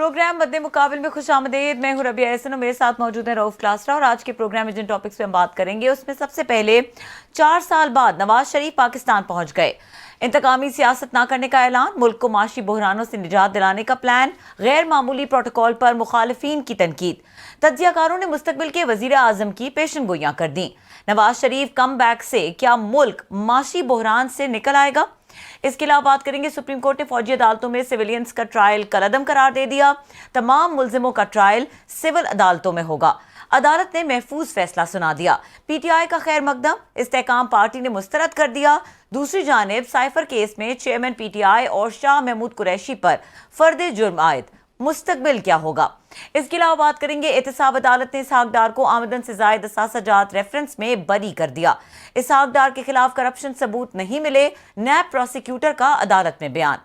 Programme बदले मुकाबिल में खुश आमदेद। मैं हूं रबिया एहसन और मेरे साथ मौजूद है रऊफ क्लासरा। और आज के प्रोग्राम में जिन टॉपिक्स पे हम बात करेंगे उसमें सबसे पहले 4 साल बाद नवाज शरीफ पाकिस्तान पहुंच गए। इंतकामी सियासत ना करने का ऐलान, मुल्क को माशी बहरानों से निजात दिलाने का प्लान, गैर मामूली प्रोटोकॉल पर मुखालिफिन की तनकीद। तज्जियाकारों ने मुस्तकबिल के वजीर आजम की पेशन गोइयां कर दी। नवाज शरीफ कम बैक से क्या मुल्क माशी बहरान से निकल आएगा? इसके अलावा बात करेंगे सुप्रीम कोर्ट ने फौजी अदालतों में सिविलियंस का ट्रायल कलअदम करार दे दिया। तमाम मुलजिमों का ट्रायल सिविल अदालतों में होगा। अदालत ने महफूज फैसला सुना दिया। पीटीआई का खैर मकदम इस्तेकाम पार्टी ने मुस्तरद कर दिया। दूसरी जानिब साइफर केस में चेयरमैन पीटीआई और शाह महमूद कुरैशी पर फर्द जुर्म आयद। मुस्तकबिल क्या होगा? इसके अलावा बात करेंगे एहतसाब अदालत ने इसहाक डार को आमदन से जायद असासाजात रेफरेंस में बरी कर दिया। इसहाक डार के खिलाफ करप्शन सबूत नहीं मिले, नैब प्रोसिक्यूटर का अदालत में बयान।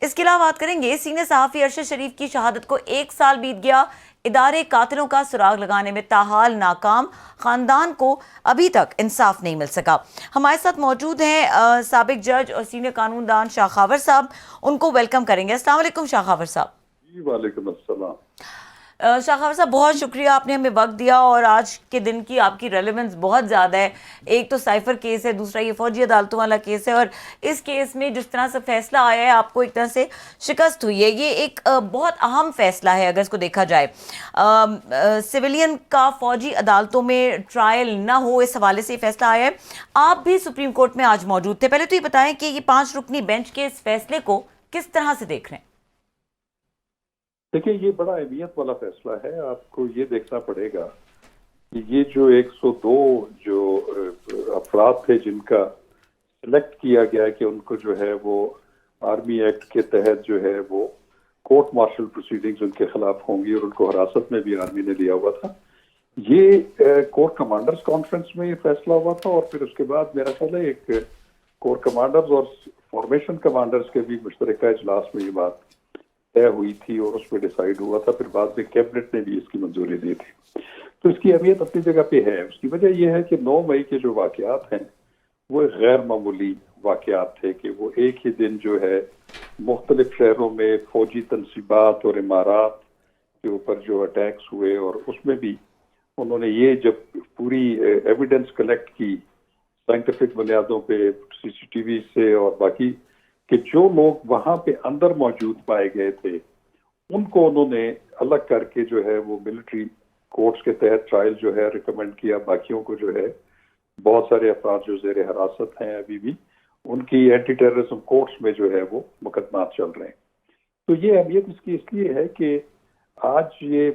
इसके अलावा बात करेंगे सीनियर सहाफी अरशद शरीफ की शहादत को 1 साल बीत गया। इदारे कातिलों का सुराग लगाने में ताहाल नाकाम, खानदान को अभी तक इंसाफ नहीं मिल सका। हमारे साथ मौजूद हैं साबिक जज और सीनियर कानूनदान शाह खावर साहब। उनको वेलकम करेंगे। अस्सलाम वालेकुम शाह खावर साहब। वालेकुम अस्सलाम। शाह खावर साहब, बहुत शुक्रिया, आपने हमें वक्त दिया और आज के दिन की आपकी रेलेवेंस बहुत ज़्यादा है। एक तो साइफर केस है, दूसरा ये फौजी अदालतों वाला केस है, और इस केस में जिस तरह से फैसला आया है आपको एक तरह से शिकस्त हुई है। ये एक बहुत अहम फैसला है अगर इसको देखा जाए। सिविलियन का फौजी अदालतों में ट्रायल ना हो, इस हवाले से फैसला आया है। आप भी सुप्रीम कोर्ट में आज मौजूद थे। पहले तो ये बताएं कि ये 5 रुकनी बेंच के इस फैसले को किस तरह से देख रहे हैं? देखिए, ये बड़ा अहमियत वाला फैसला है। आपको ये देखना पड़ेगा कि ये जो 102 जो अफराद थे जिनका सिलेक्ट किया गया कि उनको जो है वो आर्मी एक्ट के तहत जो है वो कोर्ट मार्शल प्रोसीडिंग्स उनके खिलाफ होंगी और उनको हिरासत में भी आर्मी ने लिया हुआ था। ये कोर कमांडर्स कॉन्फ्रेंस में ये फैसला हुआ था और फिर उसके बाद मेरा ख्याल है एक कोर कमांडर्स और फॉर्मेशन कमांडर्स के भी मुश्तरका इजलास में ये बात तय हुई थी और उस पर डिसाइड हुआ था। फिर बाद में कैबिनेट ने भी इसकी मंजूरी दी थी। तो इसकी अहमियत अपनी जगह पे है। उसकी वजह यह है कि 9 मई के जो वाकयात हैं वो गैर मामूली वाकयात थे कि वो एक ही दिन जो है मुख्तलिफ शहरों में फौजी तनसीबात और इमारात के ऊपर जो अटैक्स हुए, और उसमें भी उन्होंने ये जब पूरी एविडेंस कलेक्ट की साइंटिफिक बुनियादों पे, सीसीटीवी से और बाकी, कि जो लोग वहां पे अंदर मौजूद पाए गए थे उनको उन्होंने अलग करके जो है वो मिलिट्री कोर्ट्स के तहत ट्रायल जो है रिकमेंड किया। बाकियों को जो है बहुत सारे अफराद जो जेर हिरासत हैं अभी भी, उनकी एंटी टेररिज्म कोर्ट्स में जो है वो मुकदमा चल रहे हैं। तो ये अहमियत इसकी इसलिए है कि आज ये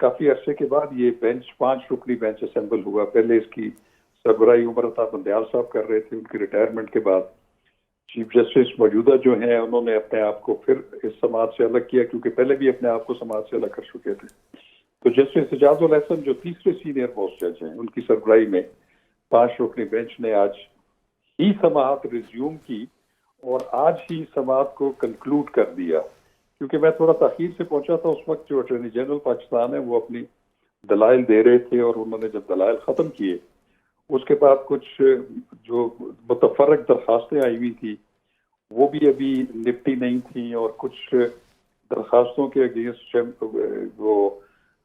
काफी अरसे के बाद ये बेंच 5 रुकनी बेंच असेंबल हुआ। पहले इसकी सरबराही उमर अता बंदयाल साहब कर रहे थे। उनकी रिटायरमेंट के बाद चीफ जस्टिस मौजूदा जो हैं उन्होंने अपने आप को फिर इस समाज से अलग किया, क्योंकि पहले भी अपने आप को समाज से अलग कर चुके थे। तो जस्टिस एजाजुल अहसन जो तीसरे सीनियर मोस्ट जज हैं, उनकी सरबराही में 5 रुकनी बेंच ने आज ही समाअत रिज्यूम की और आज ही समाअत को कंक्लूड कर दिया। क्योंकि मैं थोड़ा ताखीर से पहुंचा था, उस वक्त जो अटॉर्नी जनरल पाकिस्तान है वो अपनी दलाइल दे रहे थे, और उन्होंने जब दलाइल खत्म किए उसके बाद कुछ जो मुतफर्रक दरखास्तें आई हुई थी वो भी अभी निपटी नहीं थी, और कुछ दरखास्तों के अगेंस्ट वो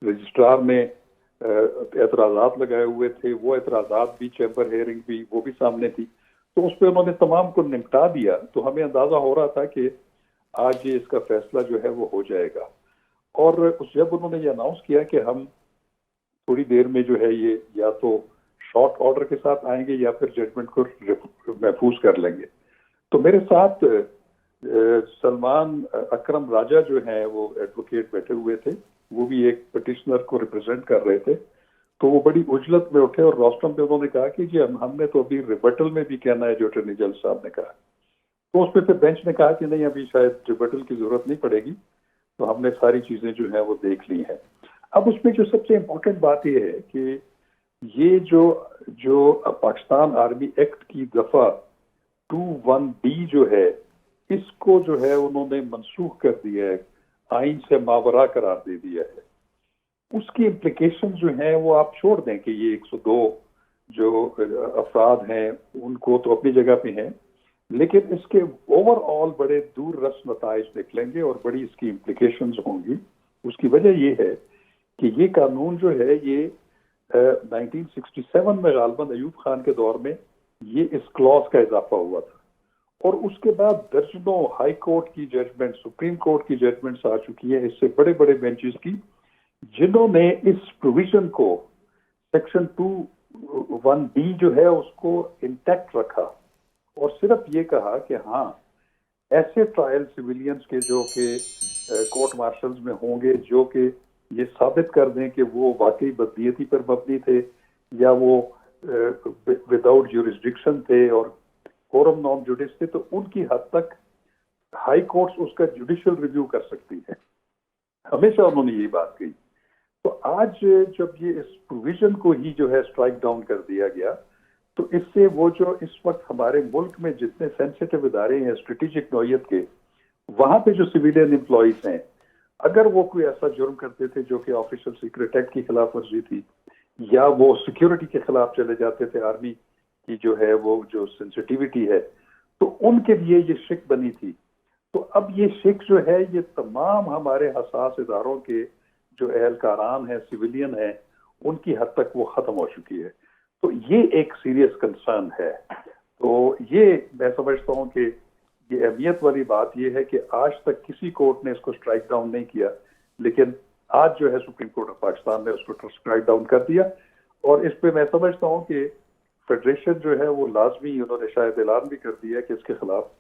रजिस्ट्रार ने एतराज़ात लगाए हुए थे। वो एतराज़ात भी, चैम्बर हेयरिंग भी, वो भी सामने थी। तो उस पर उन्होंने तमाम को निपटा दिया। तो हमें अंदाजा हो रहा था कि आज ये इसका फैसला जो है वो हो जाएगा। और जब उन्होंने ये अनाउंस किया कि हम थोड़ी देर में जो है ये या तो शॉर्ट ऑर्डर के साथ आएंगे या फिर जजमेंट को महफूज कर लेंगे, तो मेरे साथ सलमान अकरम राजा जो हैं वो एडवोकेट बैठे हुए थे। वो भी एक पिटिशनर को रिप्रेजेंट कर रहे थे। तो वो बड़ी उजलत में उठे और रोस्टम पे उन्होंने कहा कि जी हमने तो अभी रिबटल में भी कहना है जो अटॉर्नी जनरल साहब ने कहा। तो उस पर फिर बेंच ने कहा कि नहीं, अभी शायद रिबटल की जरूरत नहीं पड़ेगी, तो हमने सारी चीजें जो है वो देख ली हैं। अब उसमें जो सबसे इम्पोर्टेंट बात यह है कि ये जो पाकिस्तान आर्मी एक्ट की दफा 21D जो है, इसको जो है उन्होंने मनसूख कर दिया है, आइन से मावरा करार दे दिया है। उसकी इम्प्लीकेशन जो है वो आप छोड़ दें कि ये 102 जो अफराद हैं उनको तो अपनी जगह पे हैं, लेकिन इसके ओवरऑल बड़े दूर रस नताइज निकलेंगे और बड़ी इसकी इम्प्लीकेशंस होंगी। उसकी वजह ये है कि ये कानून जो है ये 1967 में गालिबन अयूब खान के दौर में ये इस क्लॉज का इजाफा हुआ था, और उसके बाद दर्जनों हाई कोर्ट की जजमेंट, सुप्रीम कोर्ट की जजमेंट्स आ चुकी है इससे बड़े बड़े बेंचेस की, जिन्होंने इस प्रोविजन को सेक्शन 2(1)(b) जो है उसको इंटैक्ट रखा और सिर्फ ये कहा कि हाँ, ऐसे ट्रायल सिविलियंस के जो कि कोर्ट मार्शल्स में होंगे जो कि ये साबित कर दें कि वो वाकई बदनीयती पर मबनी थे या वो विदाउट ज्यूरिसडिक्शन थे और कोरम नॉन जुडिस थे, तो उनकी हद तक हाई कोर्ट्स उसका जुडिशियल रिव्यू कर सकती है। हमेशा उन्होंने यही बात कही। तो आज जब ये इस प्रोविजन को ही जो है स्ट्राइक डाउन कर दिया गया, तो इससे वो जो इस वक्त हमारे मुल्क में जितने सेंसिटिव इदारे हैं स्ट्रेटेजिक नौयत के, वहां पे जो सिविलियन एम्प्लॉइज हैं, अगर वो कोई ऐसा जुर्म करते थे जो कि ऑफिशियल सीक्रेट एक्ट की खिलाफ वर्जी थी या वो सिक्योरिटी के खिलाफ चले जाते थे, आर्मी की जो है वो जो सेंसिटिविटी है, तो उनके लिए ये शिक बनी थी। तो अब ये शिक जो है ये तमाम हमारे हसास इदारों के जो एहलकारान है, सिविलियन है, उनकी हद तक वो खत्म हो चुकी है। तो ये एक सीरियस कंसर्न है। तो ये मैं समझता हूँ कि ये अहमियत वाली बात ये है कि आज तक किसी कोर्ट ने इसको स्ट्राइक डाउन नहीं किया, लेकिन आज जो है सुप्रीम कोर्ट ऑफ पाकिस्तान ने उसको स्ट्राइक डाउन कर दिया। और इस पे मैं समझता हूँ कि फेडरेशन जो है वो लाजमी, उन्होंने शायद ऐलान भी कर दिया कि इसके खिलाफ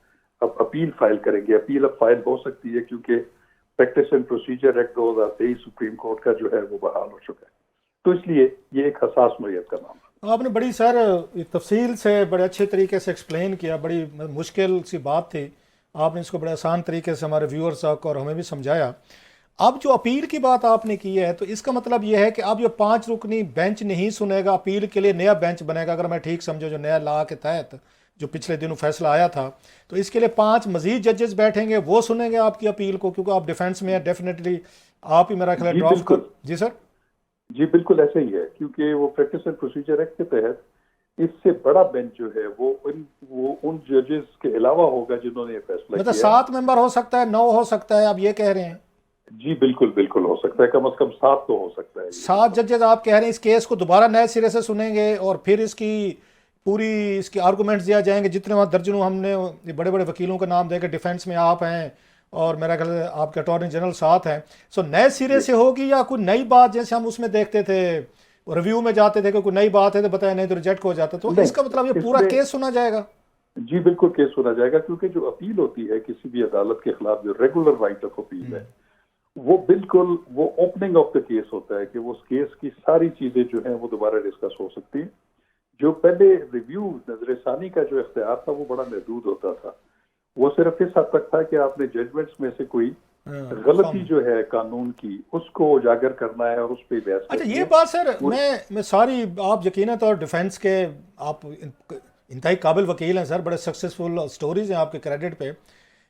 अब अपील फाइल करेंगे। अपील अब फाइल हो सकती है क्योंकि practice and procedure act 2023 supreme court का जो है वो बहाल हो चुका है। तो इसलिए ये एक हसास नौयत का मामला। आपने बड़ी सर तफसील से बड़े अच्छे तरीके से एक्सप्लेन किया। बड़ी मुश्किल सी बात थी, आपने इसको बड़े आसान तरीके से हमारे व्यूअर्स तक और हमें भी समझाया। अब जो अपील की बात आपने की है, तो इसका मतलब यह है कि अब ये 5 रुकनी बेंच नहीं सुनेगा, अपील के लिए नया बेंच बनेगा। अगर मैं ठीक समझो, जो नया लॉ के तहत जो पिछले दिनों फैसला आया था, तो इसके लिए 5 मजीद जजेस बैठेंगे, वो सुनेंगे आपकी अपील को, क्योंकि आप डिफेंस में है। डेफिनेटली आप ही मेरा ख्याल ड्राफ्ट कर। जी सर, जी बिल्कुल ऐसे ही है, क्योंकि वो प्रैक्टिस एंड प्रोसीजर एक्ट के तहत इससे बड़ा बेंच जो है वो उन जजेस के अलावा होगा जिन्होंने ये फैसला मतलब किया। 7 मेंबर हो सकता है, 9 हो सकता है, आप ये कह रहे हैं? जी बिल्कुल बिल्कुल हो सकता है, कम से कम 7 तो हो सकता है। 7 जजेस आप कह रहे हैं इस केस को दोबारा नए सिरे से सुनेंगे और फिर इसकी पूरी इसकी आर्गूमेंट्स दिया जाएंगे, जितने वहाँ दर्जनों हमने बड़े बड़े वकीलों का नाम देकर, डिफेंस में आप हैं और मेरा ख्याल आपके अटॉर्नी जनरल साथ हैं। सो नए सिरे से होगी या कोई नई बात, जैसे हम उसमें देखते थे रिव्यू में जाते थे कि कोई नई बात है तो बताया, नहीं तो रिजेक्ट हो जाता, तो इसका मतलब ये पूरा केस सुना जाएगा? जी बिल्कुल केस सुना जाएगा, क्योंकि जो अपील होती है किसी भी अदालत के खिलाफ, जो रेगुलर राइट ऑफ अपील है, वो बिल्कुल वो ओपनिंग ऑफ द केस होता है कि वो उस केस की सारी चीजें जो है वो दोबारा डिस्कस हो सकती है। जो पहले रिव्यू नजरसानी का जो इख्तियार था वो बड़ा महदूद होता था, वो सिर्फ इस हद तक था कि आपने जजमेंट्स में से कोई गलती जो है कानून की उसको उजागर करना है और उस पर बहस। अच्छा, ये बात सर मैं सारी, आप यकीनन तौर डिफेंस के आप इंतहाई काबिल वकील हैं सर, बड़े सक्सेसफुल स्टोरीज हैं आपके क्रेडिट पे।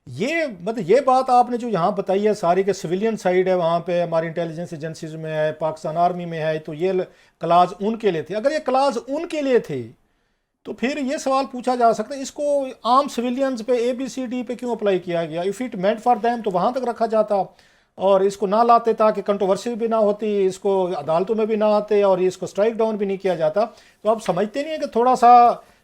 ये मतलब ये बात आपने जो यहाँ बताई है सारी के सिविलियन साइड है, वहाँ पे हमारी इंटेलिजेंस एजेंसीज में है, पाकिस्तान आर्मी में है, तो ये क्लास उनके लिए थी। अगर ये क्लास उनके लिए थी तो फिर ये सवाल पूछा जा सकता है, इसको आम सिविलियंस पे ABCD पे क्यों अप्लाई किया गया? If it meant for them तो वहाँ तक रखा जाता और इसको ना लाते ताकि कंट्रोवर्सी भी ना होती, इसको अदालतों में भी ना आते और इसको स्ट्राइक डाउन भी नहीं किया जाता। तो आप समझते नहीं है कि थोड़ा सा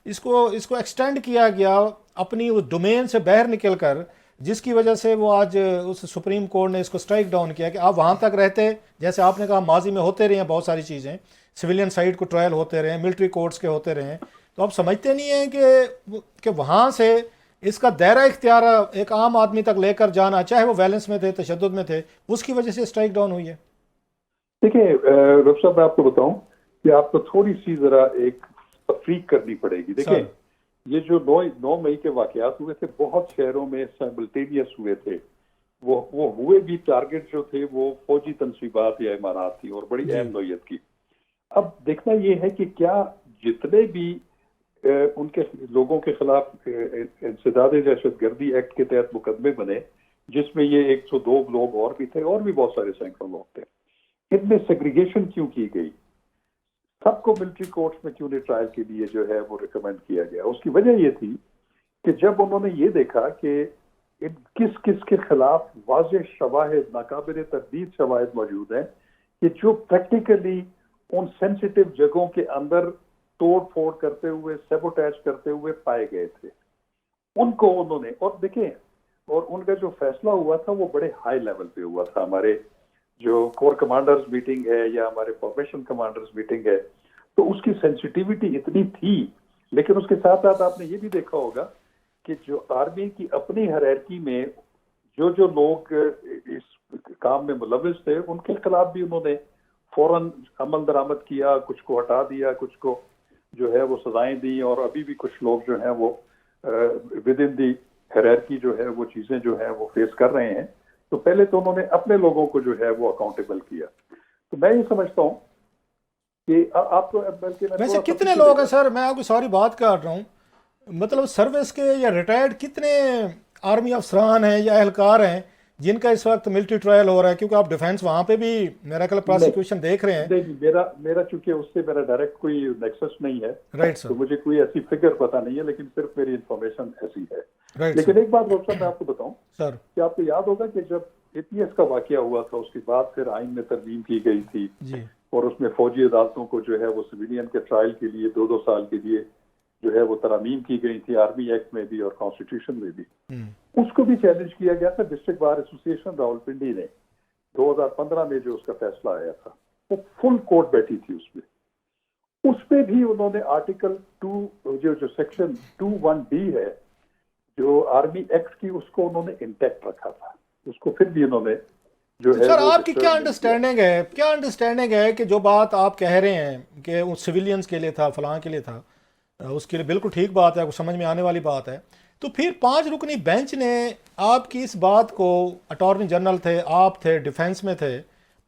इसको एक्सटेंड किया गया अपनी उस डोमेन से बाहर निकल कर, जिसकी वजह से वो आज उस सुप्रीम कोर्ट ने इसको स्ट्राइक डाउन किया कि आप वहाँ तक रहते, जैसे आपने कहा माजी में होते रहे हैं बहुत सारी चीज़ें, सिविलियन साइड को ट्रायल होते रहे, मिलिट्री कोर्ट्स के होते रहे, तो आप समझते नहीं हैं कि वहाँ से इसका दायरा इख्तियार एक आम आदमी तक लेकर जाना, चाहे वो वायलेंस में थे, तशद्दुद में थे, उसकी वजह से स्ट्राइक डाउन हुई है। देखिए रब साहब, मैं आपको बताऊं कि आपको थोड़ी सी जरा एक तफरीक करनी पड़ेगी। देखिए ये जो 9 मई के वाकयात हुए थे बहुत शहरों में साइमल्टेनियस हुए थे, वो हुए भी, टारगेट जो थे वो फौजी तनसीबात या इमारात थी और बड़ी अहम नौयत की। अब देखना ये है कि क्या जितने भी उनके लोगों के खिलाफ इंसदाद दहशतगर्दी एक्ट के तहत मुकदमे बने, जिसमें ये 102 लोग और भी थे और भी बहुत सारे सैकड़ों लोग थे, इनमें सेग्रीगेशन क्यों की गई? सबको मिलिट्री कोर्ट्स में क्यों नहीं ट्रायल के लिए जो है वो रिकमेंड किया गया? उसकी वजह ये थी कि जब उन्होंने ये देखा कि किस किस के खिलाफ वाज़ेह शवाहिद, नाकाबिल तरदीद शवाहिद मौजूद हैं कि जो प्रैक्टिकली उन सेंसिटिव जगहों के अंदर तोड़ फोड़ करते हुए, सेबोटेज करते हुए पाए गए थे। उनको उन्होंने, और देखें, और उनका जो फैसला हुआ था वो बड़े हाई लेवल पे हुआ था। हमारे जो कोर कमांडर्स मीटिंग है या हमारे फॉर्मेशन कमांडर्स मीटिंग है, तो उसकी सेंसिटिविटी इतनी थी। लेकिन उसके साथ साथ आपने ये भी देखा होगा कि जो आर्मी की अपनी हायरार्की में जो जो लोग इस काम में मुलविस थे, उनके खिलाफ भी उन्होंने फौरन अमल दरामद किया, कुछ को हटा दिया, कुछ को जो है वो सजाएं दी, और अभी भी कुछ लोग जो हैं वो विद इन दी हायरार्की जो है वो चीजें जो है वो फेस कर रहे हैं। तो पहले तो उन्होंने अपने लोगों को जो है वो अकाउंटेबल किया। तो मैं ये समझता हूँ कि आपको बल्कि वैसे कितने लोग हैं सर, मैं आपकी सारी बात कर रहा हूँ, मतलब सर्विस के या रिटायर्ड कितने आर्मी अफसरान हैं या एहलकार हैं जिनका इस वक्त मिलिट्री ट्रायल हो रहा है? क्योंकि आप डिफेंस वहाँ पे भी मेरा ख्याल प्रोसिक्यूशन देख रहे हैं। नहीं, मेरा चूंकि उससे मेरा डायरेक्ट कोई नेक्सस नहीं है, राइट सर, तो मुझे कोई ऐसी फिगर पता नहीं है, लेकिन सिर्फ मेरी इंफॉर्मेशन ऐसी है। राइट लेकिन सर। एक बात रोशन मैं आपको बताऊं सर कि आपको याद होगा कि जब एपीएस का वाकया हुआ था, उसके बाद फिर आइन में तरमीम की गई थी जी, और उसमें फौजी अदालतों को जो है वो सिविलियन के ट्रायल के लिए 2-2 साल के लिए जो है वो तरमीम की गई थी, आर्मी एक्ट में भी और कॉन्स्टिट्यूशन में भी। उसको भी चैलेंज किया गया था। डिस्ट्रिक्ट बार एसोसिएशन रावलपिंडी ने 2015 में जो उसका फैसला आया था, वो फुल कोर्ट बैठी थी उसमें भी उन्होंने आर्टिकल 2 जो सेक्शन 21D है जो आर्मी एक्ट की, उसको उन्होंने इंटैक्ट रखा था। उसको फिर भी उन्होंने जो है सर वो आपकी क्या disturb अंडरस्टैंडिंग है, क्या अंडरस्टैंडिंग है कि जो बात आप कह रहे हैं कि वो सिविलियंस के लिए था, फलां के लिए था, उसके लिए बिल्कुल ठीक बात है, आपको समझ में आने वाली बात है, तो फिर 5 रुकनी बेंच ने आपकी इस बात को, अटॉर्नी जनरल थे, आप थे, डिफेंस में थे,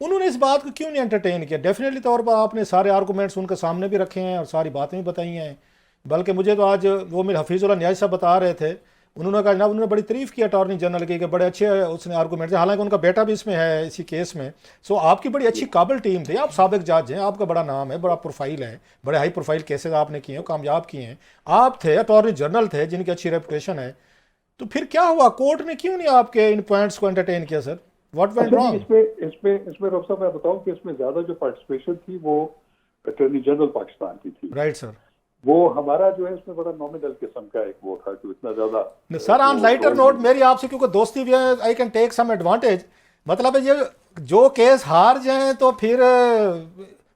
उन्होंने इस बात को क्यों नहीं एंटरटेन किया? डेफिनेटली तौर पर आपने सारे आर्गूमेंट्स उनके सामने भी रखे हैं और सारी बातें भी बताई हैं। बल्कि मुझे तो आज वो मेरे हफीज़ुल्लाह न्याज़ साहब बता रहे थे, उन्होंने कहा जनाब, उन्होंने बड़ी तारीफ़ की अटॉर्नी जनरल की कि बड़े अच्छे उसने आर्गूमेंट, हालांकि उनका बेटा भी इसमें है इसी केस में। सो आपकी बड़ी अच्छी काबिल टीम थी, आप साबिक जज हैं, आपका बड़ा नाम है, बड़ा प्रोफाइल है, बड़े हाई प्रोफाइल केसेस आपने किए हैं, कामयाब किए हैं, आप थे, अटॉर्नी जनरल थे जिनकी अच्छी रेपुटेशन है। तो फिर क्या हुआ, कोर्ट ने क्यों नहीं आपके इन पॉइंट्स को एंटरटेन किया सर? व्हाट वेंट अच्छा, रॉन्ग? इसमें रॉब साहब मैं बताऊं कि इसमें ज्यादा जो पार्टिसिपेशन थी वो अटॉर्नी जनरल पाकिस्तान की थी। Right sir. वो हमारा जो है इसमें बड़ा नॉमिनल किस्म का एक वो था कि इतना ज्यादा। सर ऑन लाइटर नोट मेरी आपसे, क्योंकि दोस्ती भी है, I can take some advantage, मतलब है ये जो केस हार जाए तो फिर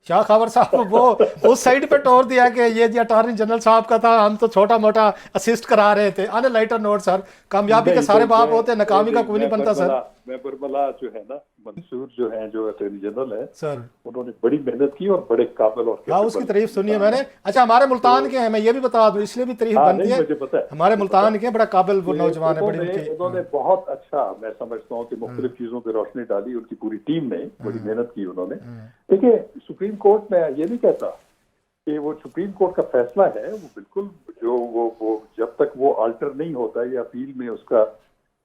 शाह खबर साहब वो उस साइड पे तोड़ दिया कि ये जी अटॉर्नी जनरल साहब का था, हम तो छोटा मोटा असिस्ट करा रहे थे। ऑन लाइटर नोट सर, कामयाबी के सारे बाप होते, नाकामी का कोई नहीं बनता सर। मैं बरमला जो है ना, मंसूर जो है जो अटॉर्नी जनरल है सर, उन्होंने बड़ी मेहनत की और बड़े काबिल और हाँ उसकी तारीफ सुनी है मैंने। अच्छा, हमारे मुल्तान के हैं, मैं ये भी बता दूं, इसलिए भी तारीफ बनती है, मुझे पता है, हमारे मुल्तान के बड़ा काबिल वो नौजवान है, बड़ी उनकी। उन्होंने बहुत अच्छा, मैं समझता हूँ कि मुख्तलिफ चीजों पर रोशनी डाली, उनकी पूरी टीम ने बड़ी मेहनत की उन्होंने। देखिए, सुप्रीम कोर्ट में ये नहीं कहता कि वो सुप्रीम कोर्ट का फैसला है, वो बिल्कुल जो वो जब तक वो अल्टर नहीं होता या अपील में उसका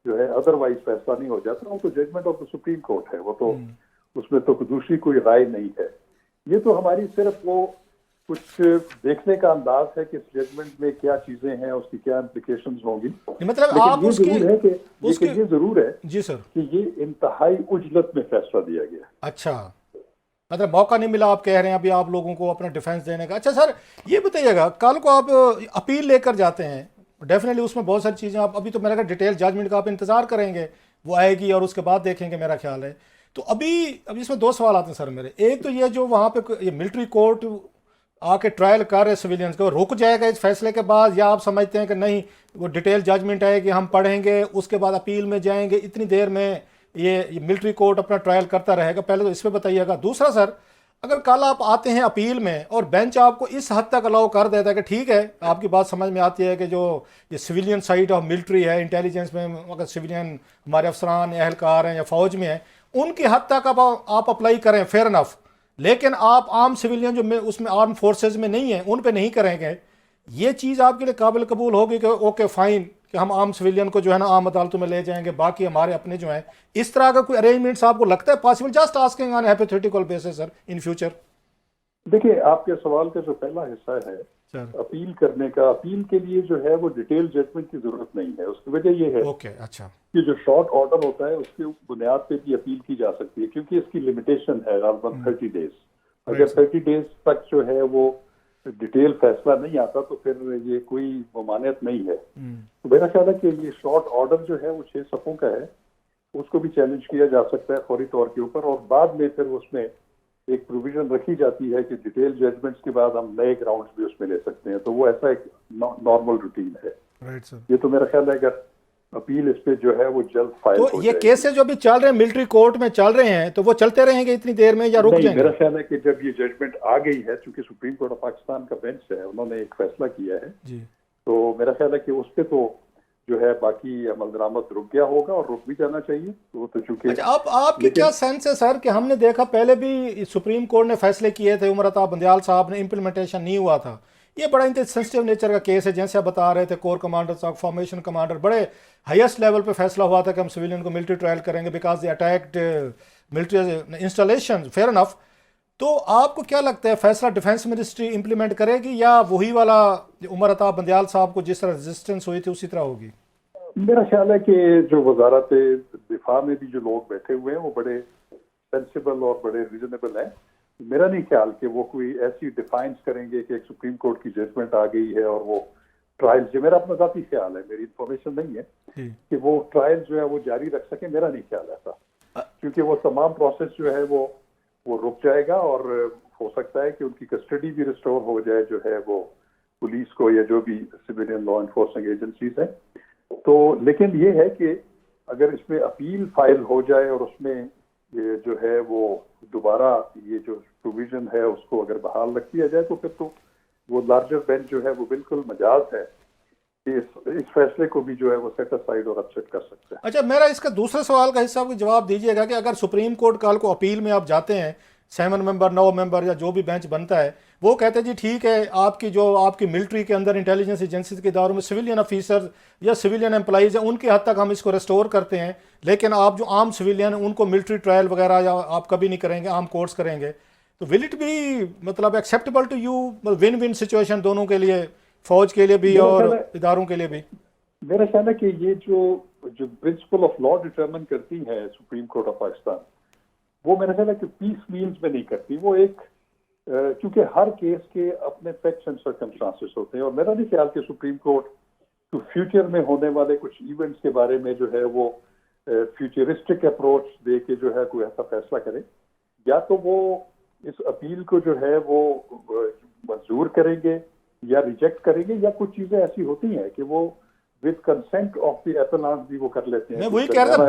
जो है अदरवाइज फैसला नहीं हो जाता, वो तो judgement of the Supreme Court है, वो तो उसमें तो दूसरी कोई राय नहीं है। ये तो हमारी सिर्फ वो कुछ देखने का अंदाज है कि इस जजमेंट में क्या चीजें हैं, उसकी क्या इम्प्लीकेशंस होंगी। मतलब आप ये उसकी जरूर है कि ये जरूर है जी सर कि ये इंतहाई उजलत में फैसला दिया गया। अच्छा, मतलब मौका नहीं मिला, आप कह रहे हैं अभी आप लोगों को अपना डिफेंस देने का। अच्छा सर, ये बताइएगा, कल को आप अपील लेकर जाते हैं, डेफिनेटली उसमें बहुत सारी चीज़ें आप, अभी तो मेरा डिटेल जजमेंट का आप इंतजार करेंगे, वो आएगी और उसके बाद देखेंगे मेरा ख्याल है। तो अभी इसमें 2 सवाल आते हैं सर मेरे। एक तो ये जो वहाँ पे ये मिलिट्री कोर्ट आके ट्रायल कर रहे सिविलियंस को, रुक जाएगा इस फैसले के बाद, या आप समझते हैं कि नहीं वो डिटेल जजमेंट आएगी, हम पढ़ेंगे, उसके बाद अपील में जाएंगे, इतनी देर में ये मिलिट्री कोर्ट अपना ट्रायल करता रहेगा? पहले तो इस पर बताइएगा। दूसरा सर, अगर कल आप आते हैं अपील में और बेंच आपको इस हद तक अलाउ कर देता है कि ठीक है, आपकी बात समझ में आती है कि जो ये सिविलियन साइड ऑफ मिलिट्री है, इंटेलिजेंस में अगर सिविलियन हमारे अफसरान या एहलकार हैं या फौज में हैं, उनकी हद तक अब आप अप्लाई करें, फेयर इनफ, लेकिन आप आम सिविलियन जो उसमें आर्म फोर्सेज में नहीं है उन पे नहीं करेंगे, ये चीज़ आपके लिए काबिल कबूल होगी कि ओके फाइन कि हम आम सिविलियन को जो है ना आम अदालतों में ले जाएंगे, बाकी हमारे अपने जो हैं, इस तरह का कोई अरेंजमेंट्स आपको लगता है possible? Just asking on hypothetical basis sir in future. देखिए, आपके सवाल का जो पहला हिस्सा है सर अपील करने का, अपील के लिए जो है वो डिटेल जजमेंट की जरूरत नहीं है। उसकी वजह ये है ओके अच्छा कि जो शॉर्ट ऑर्डर होता है उसकी बुनियाद पे भी अपील की जा सकती है, क्योंकि इसकी लिमिटेशन है गालबन 30 डेज। अगर राइट सर 30 डेज तक जो है वो डिटेल फैसला नहीं आता तो फिर ये कोई ममानियत नहीं है। तो मेरा ख्याल है कि ये शॉर्ट ऑर्डर जो है वो 6 सफ़ों का है, उसको भी चैलेंज किया जा सकता है फौरी तौर के ऊपर, और बाद में फिर उसमें एक प्रोविजन रखी जाती है कि डिटेल जजमेंट्स के बाद हम नए ग्राउंड्स भी उसमें ले सकते हैं। तो वो ऐसा एक नॉर्मल रूटीन है। Right sir. ये तो मेरा ख्याल है अगर अपील इस पे जो है वो जल्द फाइल तो हो ये जाएगी। केसेस जो अभी चल रहे हैं मिलिट्री कोर्ट में चल रहे हैं, तो वो चलते रहेंगे इतनी देर में या रुक नहीं, जाएंगे? मेरा ख्याल है कि जब ये जजमेंट आ गई है, चूंकि सुप्रीम कोर्ट ऑफ पाकिस्तान का बेंच है, उन्होंने एक फैसला किया है, जी तो मेरा ख्याल है कि उस पे तो जो है बाकी अमल दरामद रुक गया होगा और रुक भी जाना चाहिए। तो वो तो चूंकि अच्छा, अब आपकी लेकिन क्या सेंस है सर कि हमने देखा पहले भी सुप्रीम कोर्ट ने फैसले किए थे, उमर अता बंदयाल साहब ने, इम्प्लीमेंटेशन नहीं हुआ था। ये बड़ा सेंसिटिव नेचर का केस है, जैसे आप बता रहे थे, कोर कमांडर फॉर्मेशन कमांडर बड़े हाईएस्ट लेवल पे फैसला हुआ था कि हम सिविलियन को मिलिट्री ट्रायल करेंगे because they attacked military installation, fair enough. तो आपको क्या लगता है फैसला डिफेंस मिनिस्ट्री इंप्लीमेंट करेगी या वही वाला उमर अता बंदयाल साहब को जिस तरह रेजिस्टेंस हुई थी उसी तरह होगी? मेरा ख्याल है कि जो वजारत दिफा में भी जो लोग बैठे हुए हैं वो बड़े सेंसिबल और बड़े रीजनेबल हैं। मेरा नहीं ख्याल कि वो कोई ऐसी डिफाइंस करेंगे कि एक सुप्रीम कोर्ट की जजमेंट आ गई है और वो ट्रायल, ये मेरा अपना जाती ख्याल है, मेरी इंफॉर्मेशन नहीं है कि वो ट्रायल जो है वो जारी रख सके। मेरा नहीं ख्याल ऐसा, क्योंकि वो तमाम प्रोसेस जो है वो रुक जाएगा और हो सकता है कि उनकी कस्टडी भी रिस्टोर हो जाए, जो है वो पुलिस को या जो भी सिविलियन लॉ इन्फोर्सिंग एजेंसीज है। तो लेकिन ये है कि अगर इसमें अपील फाइल हो जाए और उसमें ये जो है वो दोबारा ये जो प्रोविजन है उसको अगर बहाल रख दिया जाए, तो फिर तो वो लार्जर बेंच जो है वो बिल्कुल मजाज है कि इस फैसले को भी जो है वो सेट असाइड और अपसेट कर सकते हैं। अच्छा, मेरा इसका दूसरे सवाल का हिस्सा आपको जवाब दीजिएगा कि अगर सुप्रीम कोर्ट कल को अपील में आप जाते हैं, 7 मेंबर 9 मेंबर या जो भी बेंच बनता है, वो कहते हैं जी ठीक है, आपकी मिलिट्री के अंदर इंटेलिजेंस एजेंसी के इदारों में सिविलियन ऑफिसर या सिविलियन एम्प्लॉइज हैं, उनकी हद तक हम इसको रेस्टोर करते हैं, लेकिन आप जो आम सिविलियन उनको मिलिट्री ट्रायल वगैरह या आप कभी नहीं करेंगे, आम कोर्ट्स करेंगे। तो विल इट बी मतलब acceptable to you, win win situation दोनों के लिए, फौज के लिए भी और इदारों के लिए भी? मेरा ख्याल है कि ये जो प्रिंसिपल ऑफ लॉ डिटरमिन करती है सुप्रीम कोर्ट ऑफ पाकिस्तान, वो मेरा ख्याल है कि पीस मीन्स में नहीं करती। वो एक क्योंकि हर केस के अपने फैक्ट्स एंड सर्कमस्टांसेस होते हैं, और मेरा नहीं ख्याल कि सुप्रीम कोर्ट तो फ्यूचर में होने वाले कुछ इवेंट्स के बारे में जो है वो फ्यूचरिस्टिक अप्रोच दे के जो है कोई ऐसा फैसला करे। या तो वो इस अपील को जो है वो मंजूर करेंगे या रिजेक्ट करेंगे, या कुछ चीजें ऐसी होती हैं कि वो with consent of the appellant भी वो कर लेते हैं। मैं वही कह रहा था,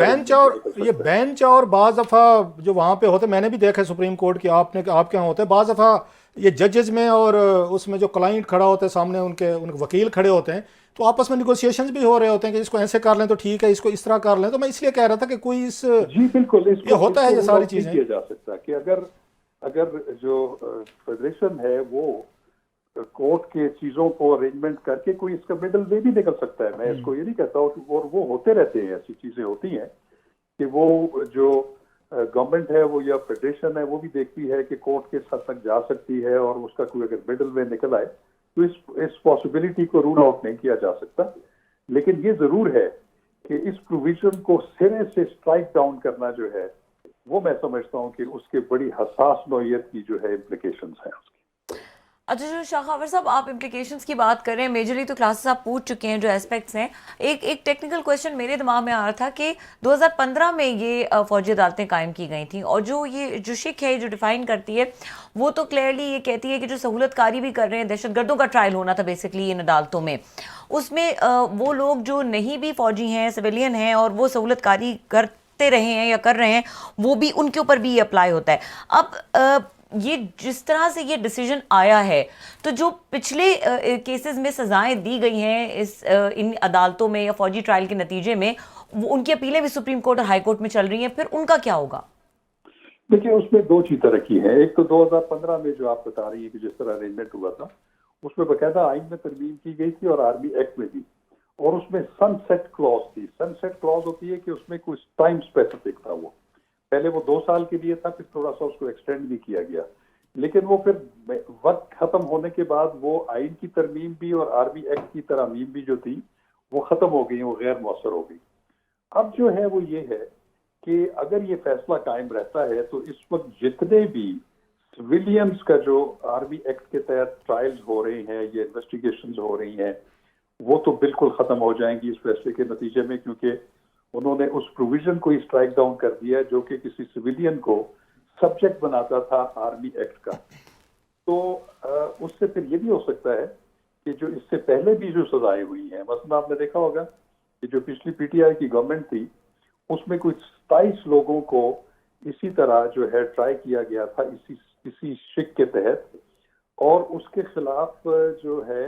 बेंच और बाज दफा जो वहां पे होते, मैंने भी देखा सुप्रीम कोर्ट की, आपके यहाँ होते हैं बाज दफा ये जजेस में, और उसमें जो क्लाइंट खड़ा होता है सामने, उनके वकील खड़े होते हैं, तो आपस में निगोशिएशंस भी हो रहे होते हैं कि इसको ऐसे कर लें तो ठीक है, इसको इस तरह कर लें। तो मैं इसलिए कह रहा था कि कोई इस जी बिल्कुल ये होता है, ये सारी चीजें किया जा सकता है कि अगर जो फेडरेशन है वो कोर्ट के चीजों को अरेंजमेंट करके कोई इसका मिडल वे भी निकल सकता है। मैं इसको ये नहीं कहता हूँ, और वो होते रहते हैं, ऐसी चीजें होती हैं कि वो जो गवर्नमेंट है वो या फेडरेशन है वो भी देखती है कि कोर्ट किस हद तक जा सकती है, और उसका कोई अगर मिडल वे निकल आए तो इस पॉसिबिलिटी को रूल आउट नहीं किया जा सकता। लेकिन ये जरूर है कि इस प्रोविजन को सिरे से स्ट्राइक डाउन करना जो है वो मैं समझता हूँ कि उसके बड़ी हसास नौयत की जो है इम्प्लीकेशंस हैं उसकी। अच्छा, जो शाखावर साहब आप इम्प्लीकेशंस की बात कर रहे हैं, मेजरली तो क्लासेस आप पूछ चुके हैं जो एस्पेक्ट्स हैं। एक टेक्निकल क्वेश्चन मेरे दिमाग में आ रहा था कि 2015 में ये फौजी अदालतें कायम की गई थी, और जो शिक है जो डिफाइन करती है वो तो क्लियरली ये कहती है कि जो सहूलतकारी भी कर रहे हैं, दहशतगर्दों का ट्रायल होना था बेसिकली इन अदालतों में, उसमें वो लोग जो नहीं भी फौजी हैं, सिविलियन हैं, और वो सहूलतकारी करते रहे हैं या कर रहे हैं, वो भी उनके ऊपर भी ये अप्लाई होता है। अब ये जिस तरह से ये डिसीजन आया है, तो जो पिछले केसेस में सजाएं दी गई हैं इन अदालतों में या फौजी ट्रायल के नतीजे में, वो उनकी अपीलें भी सुप्रीम कोर्ट और हाई कोर्ट में चल रही हैं, फिर उनका क्या होगा? देखिए, उसमें दो चीजें रखी हैं। एक तो 2015 में जो आप बता रही है कि जिस तरह अरेंजमेंट हुआ था, उसमें बाकायदा आइन में तरमीम की गई थी और आर्मी एक्ट में भी, और उसमें सनसेट क्लॉज थी। सनसेट क्लॉज होती है कि उसमें कुछ टाइम स्पेसिफिक था। वो पहले वो 2 साल के लिए था, फिर थोड़ा सा उसको एक्सटेंड भी किया गया लेकिन वो फिर वक्त खत्म होने के बाद वो आइन की तरमीम भी और आर्मी एक्ट की तरमीम भी जो थी वो खत्म हो गई, वो गैर मौसर हो गई। अब जो है वो ये है कि अगर ये फैसला कायम रहता है तो इस वक्त जितने भी सिविलियंस का जो आर्मी एक्ट के तहत ट्रायल्स हो रहे हैं, ये इन्वेस्टिगेशंस हो रही हैं, वो तो बिल्कुल खत्म हो जाएंगी इस फैसले के नतीजे में, क्योंकि उन्होंने उस प्रोविजन को ही स्ट्राइक डाउन कर दिया जो कि किसी सिविलियन को सब्जेक्ट बनाता था आर्मी एक्ट का। तो उससे फिर ये भी हो सकता है कि जो इससे पहले भी जो सजाएं हुई हैं, मसलन आपने देखा होगा कि जो पिछली पीटीआई की गवर्नमेंट थी उसमें कुछ 27 लोगों को इसी तरह जो है ट्राई किया गया था इसी शिक के तहत, और उसके खिलाफ जो है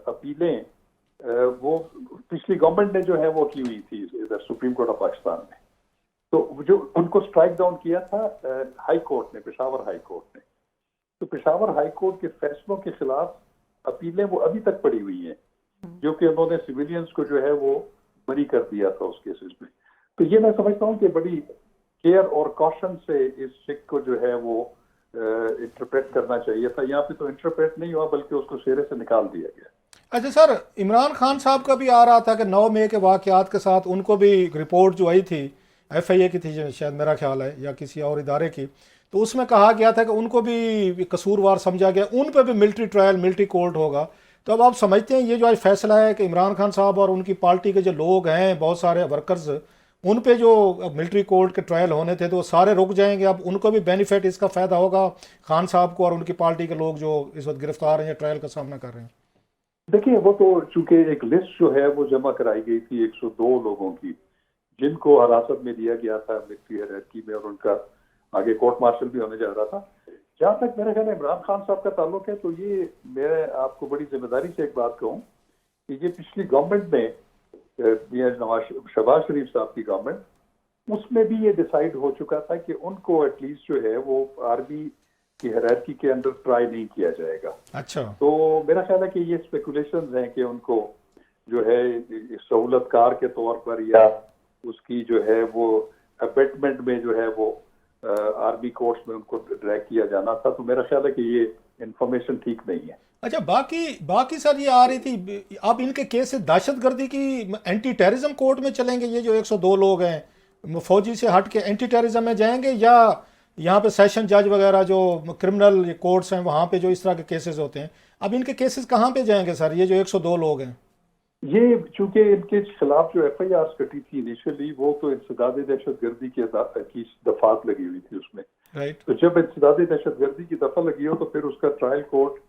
अपीलें वो पिछली गवर्नमेंट ने जो है वो की हुई थी इधर सुप्रीम कोर्ट ऑफ पाकिस्तान में। तो जो उनको स्ट्राइक डाउन किया था हाई कोर्ट ने, पेशावर हाई कोर्ट ने। तो पेशावर हाई कोर्ट के फैसलों के खिलाफ अपीलें वो अभी तक पड़ी हुई हैं, जो कि उन्होंने सिविलियंस को जो है वो बरी कर दिया था उस केसेस में। तो ये मैं समझता हूँ कि बड़ी केयर और कॉशन से इस शिक को जो है वो इंटरप्रेट करना चाहिए था। यहाँ पे तो इंटरप्रेट नहीं हुआ बल्कि उसको सिरे से निकाल दिया गया। अच्छा सर, इमरान खान साहब का भी आ रहा था कि 9 मई के वाक़यात के साथ उनको भी रिपोर्ट जो आई थी FIA की थी शायद, मेरा ख्याल है, या किसी और इदारे की, तो उसमें कहा गया था कि उनको भी कसूरवार समझा गया, उन पर भी मिलिट्री ट्रायल, मिलिट्री कोर्ट होगा। तो अब आप समझते हैं ये जो आज फैसला है कि इमरान खान साहब और उनकी पार्टी के जो लोग हैं, बहुत सारे वर्कर्स, उन पे जो मिलिट्री कोर्ट के ट्रायल होने थे तो वो सारे रुक जाएंगे, अब उनको भी बेनिफिट, इसका फ़ायदा होगा खान साहब को और उनकी पार्टी के लोग जो इस वक्त गिरफ्तार हैं या ट्रायल का सामना कर रहे हैं? देखिए, वो तो चूंकि एक लिस्ट जो है वो जमा कराई गई थी 102 लोगों की, जिनको हिरासत में लिया गया था मिलिट्री हायरार्की में, और उनका आगे कोर्ट मार्शल भी होने जा रहा था। जहाँ तक मेरे ख्याल इमरान खान साहब का ताल्लुक है, तो ये मैं आपको बड़ी जिम्मेदारी से एक बात कहूँ कि ये पिछली गवर्नमेंट में शहबाज शरीफ साहब की गवर्नमेंट, उसमें भी ये डिसाइड हो चुका था कि उनको एटलीस्ट जो है वो आर्मी की हायरार्की के अंदर ट्राई नहीं किया जाएगा। अच्छा, तो मेरा ख्याल है कि ये स्पेकुलेशंस हैं कि उनको जो है सहूलतकार के तौर पर या उसकी जो है वो अबेटमेंट में जो है वो आर्मी कोर्ट्स में उनको ड्रैग किया जाना था। तो मेरा ख्याल है कि ये इंफॉर्मेशन ठीक नहीं है। अच्छा, बाकी सर ये आ रही थी, अब इनके केस से दहशतगर्दी की एंटी टेररिज्म कोर्ट में चलेंगे? ये जो 102 लोग हैं फौजी से हट के एंटी टेररिज्म में जाएंगे, या यहाँ पे सेशन जज वगैरह जो क्रिमिनल कोर्ट्स हैं वहाँ पे जो इस तरह के केसेस होते हैं, अब इनके केसेस कहाँ पे जाएंगे सर, ये जो 102 लोग हैं? ये चूंकि इनके खिलाफ जो FIR कटी थी इनिशियली, वो तो इंसदाद दहशतगर्दी की दफात लगी हुई थी उसमें। राइट। तो जब इंसदाद दहशतगर्दी की दफा लगी हो तो फिर उसका trial court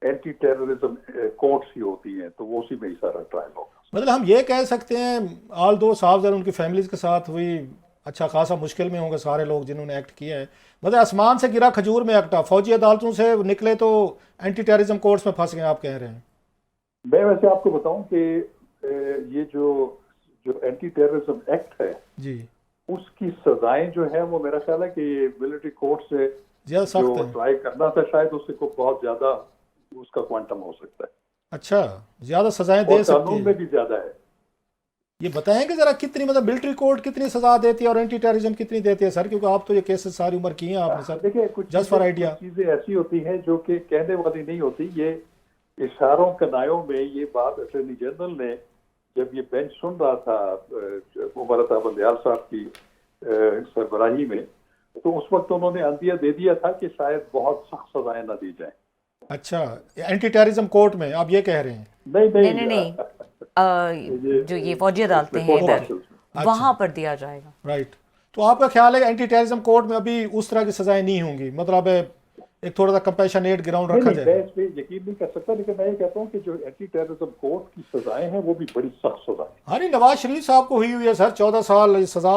anti terrorism courts ही होती हैं, तो वो उसी में ही सारा ट्रायल होगा। मतलब हम ये कह सकते हैं ऑल दो साहब जरा उनकी फैमिलीज के साथ हुई, अच्छा खासा मुश्किल में होंगे सारे लोग जिन्होंने एक्ट किया है, मतलब आसमान से गिरा खजूर में एक्टा, फौजी अदालतों से निकले तो एंटी टेररिज्म कोर्ट्स में फंस गए, आप कह रहे हैं? मैं वैसे आपको बताऊं कि ये जो एंटी टेररिज्म एक्ट है जी, उसकी सजाएं जो है वो मेरा ख्याल है कि मिलिट्री कोर्ट से जो ट्राई करना था शायद उससे को बहुत ज्यादा उसका क्वांटम हो सकता है। अच्छा, ज्यादा सजाएं दे सकती है, कानून में भी ज्यादा है। ये बताएंगे जरा कितनी, मतलब मिलिट्री कोर्ट कितनी सजा देती है और एंटी टेररिज्म कितनी देती है सर, क्योंकि आप तो ये केसेस सारी उम्र की हैं आपने सर। देखिए, कुछ जस्ट फॉर आइडिया चीजें ऐसी होती हैं जो कि कहने वाली नहीं होती, ये इशारों कनायों में ये बात अटॉर्नी जनरल ने जब ये बेंच सुन रहा था उमर अता बंदयाल साहब की सरबराही में, तो उस वक्त उन्होंने अंदिया दे दिया था कि शायद बहुत सख्त सजाएं ना दी जाएं। अच्छा, एंटी टेररिज्म कोर्ट में आप ये कह रहे हैं? नहीं, जो ये फौजी अदालतें हैं इधर, वहां पर दिया जाएगा। राइट। तो आपका ख्याल है एंटी टेररिज्म कोर्ट में अभी उस तरह की सजाएं नहीं होंगी, मतलब एक थोड़ा सा कंपैशनेट ग्राउंड रखा जाए? मैं इस पे यकीन नहीं कर सकता, लेकिन मैं ये कहता हूँ कि जो एंटी टेररिज्म कोर्ट की सजाएं हैं वो भी बड़ी सख्त सजाएं। हाँ नहीं, नवाज शरीफ साहब को हुई है सर 14 साल सजा,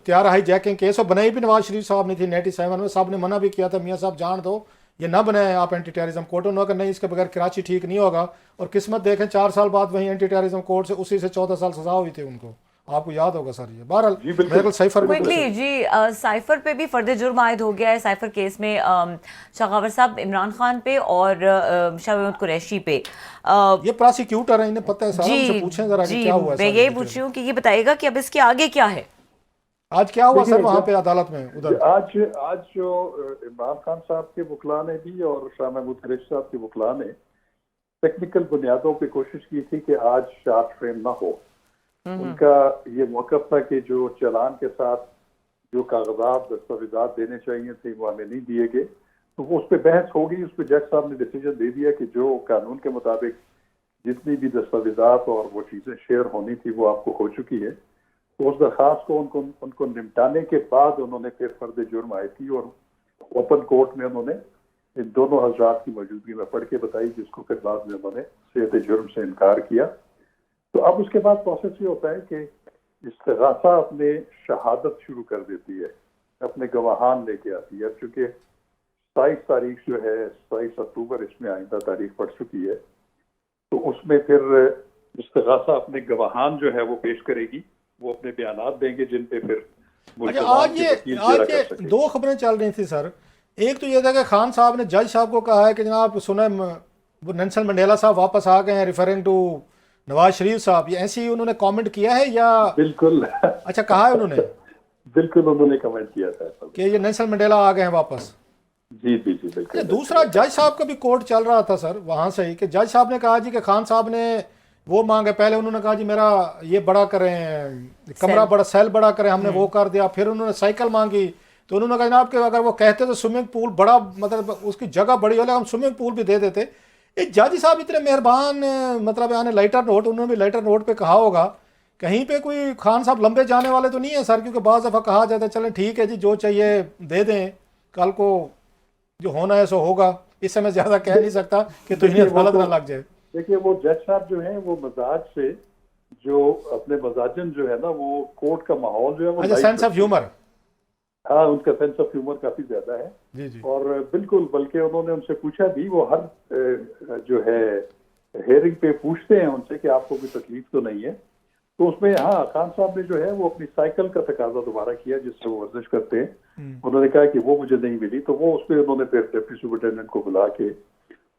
13 हाईजैकिंग केस, और बनाई भी नवाज शरीफ साहब ने थी 97 में, साहब ने मना भी किया था मियाँ साहब जान दो ये ना बनाए आप एंटी टेररिज्म कोर्ट, उन्होंने कहा नहीं इसके बगैर कराची ठीक नहीं होगा, और किस्मत देखें 4 साल बाद वहीं एंटी टेररिज्म कोर्ट से उसी से 14 साल सजा हुई थी उनको, आपको याद होगा सर। ये बहरहाल बिल्कुल साइफर जी साइफर पे भी फर्द जुर्म आयद हो गया है साइफर केस में, शगावर साहब इमरान खान पे और शाह महमूद कुरैशी पे। ये प्रोसिक्यूटर है, इन्हें पता है साहब, उनसे पूछें जरा कि क्या हुआ है। मैं यही पूछ रही हूँ कि ये बताइएगा कि अब इसके आगे क्या है? आज क्या हुआ सर देखिए, वहाँ पे अदालत में उधर? आज आज जो इमरान खान साहब के वकला ने भी और शाह महमूद कुरैशी साहब के वकला ने टेक्निकल बुनियादों पे कोशिश की थी कि आज चार्ज फ्रेम ना हो। उनका ये मौक़िफ़ था कि जो चालान के साथ जो कागजात दस्तावेजात देने चाहिए थे वो हमें नहीं दिए गए, तो वो उस पर बहस हो गई। उस पर जज साहब ने डिसीजन दे दिया कि जो कानून के मुताबिक जितनी भी दस्तावेजात और वो चीज़ें शेयर होनी थी वो आपको हो चुकी है। तो उस दरखास्त को उनको निपटाने के बाद उन्होंने फिर फर्द जुर्म आई थी और ओपन कोर्ट में उन्होंने इन दोनों हजरात की मौजूदगी में पढ़ के बताई, जिसको फिर बाद में उन्होंने सेहत जुर्म से इनकार किया। तो अब उसके बाद प्रोसेस ये होता है कि इस्तिगासा अपने शहादत शुरू कर देती है, अपने गवाहान लेके आती है। चूंकि 27 तारीख जो है 27 अक्टूबर इसमें आइंदा तारीख पड़ चुकी है, तो उसमें फिर इस्तिगासा अपने गवाहान जो है वो पेश करेगी, वो अपने बयानात देंगे जिन पे फिर अच्छा, आज ये दो खबरें चल रही थी सर। एक तो ये था कि खान साहब ने जज साहब को कहा है कि जनाब सुने वो नेल्सन मंडेला साहब वापस आ गए हैं, रिफरिंग टू नवाज शरीफ साहब, ये ऐसे ही उन्होंने कमेंट किया है या? बिल्कुल। अच्छा, कहा है उन्होंने? बिल्कुल उन्होंने कमेंट किया था कि ये नेल्सन मंडेला आ गए हैं वापस। जी जी जी बिल्कुल। दूसरा, जज साहब का भी कोर्ट चल रहा था सर वहाँ से ही कि जज साहब ने कहा जी कि खान साहब ने वो मांगे, पहले उन्होंने कहा जी मेरा ये बड़ा करें, कमरा बड़ा, सेल बड़ा करें, हमने वो कर दिया। फिर उन्होंने साइकिल मांगी, तो उन्होंने कहा जनाब कि अगर वो कहते तो स्विमिंग पूल बड़ा, मतलब उसकी जगह बड़ी हो, हम स्विमिंग पूल भी दे देते। ये जज साहब इतने मेहरबान, मतलब यानी लाइटर नोट, उन्होंने भी लाइटर नोट पे कहा होगा, कहीं पे कोई खान साहब लंबे जाने वाले तो नहीं है सर? क्योंकि बाज़ दफ़ा कहा जाता है चलें ठीक है जी जो चाहिए दे दें, कल को जो होना है सो होगा, इससे मैं ज़्यादा कह नहीं सकता कि तुझे गलत ना लग जाए। देखिए वो जज साहब जो हैं वो मजाज से, जो अपने मजाजन जो है ना, वो कोर्ट का माहौल जो है वो, अच्छा, सेंस ऑफ ह्यूमर, हाँ उनका सेंस ऑफ ह्यूमर काफी ज्यादा है। जी जी। और बिल्कुल, बल्कि उन्होंने उनसे पूछा भी, वो हर जो है हेयरिंग पे पूछते हैं उनसे कि आपको कोई तकलीफ तो नहीं है। तो उसमें हाँ खान साहब ने जो है वो अपनी साइकिल का तकाजा दोबारा किया जिससे वो वर्जिश करते हैं। उन्होंने कहा कि वो मुझे नहीं मिली, तो वो उसमें उन्होंने फिर डिप्टी सुपरिटेंडेंट को बुला के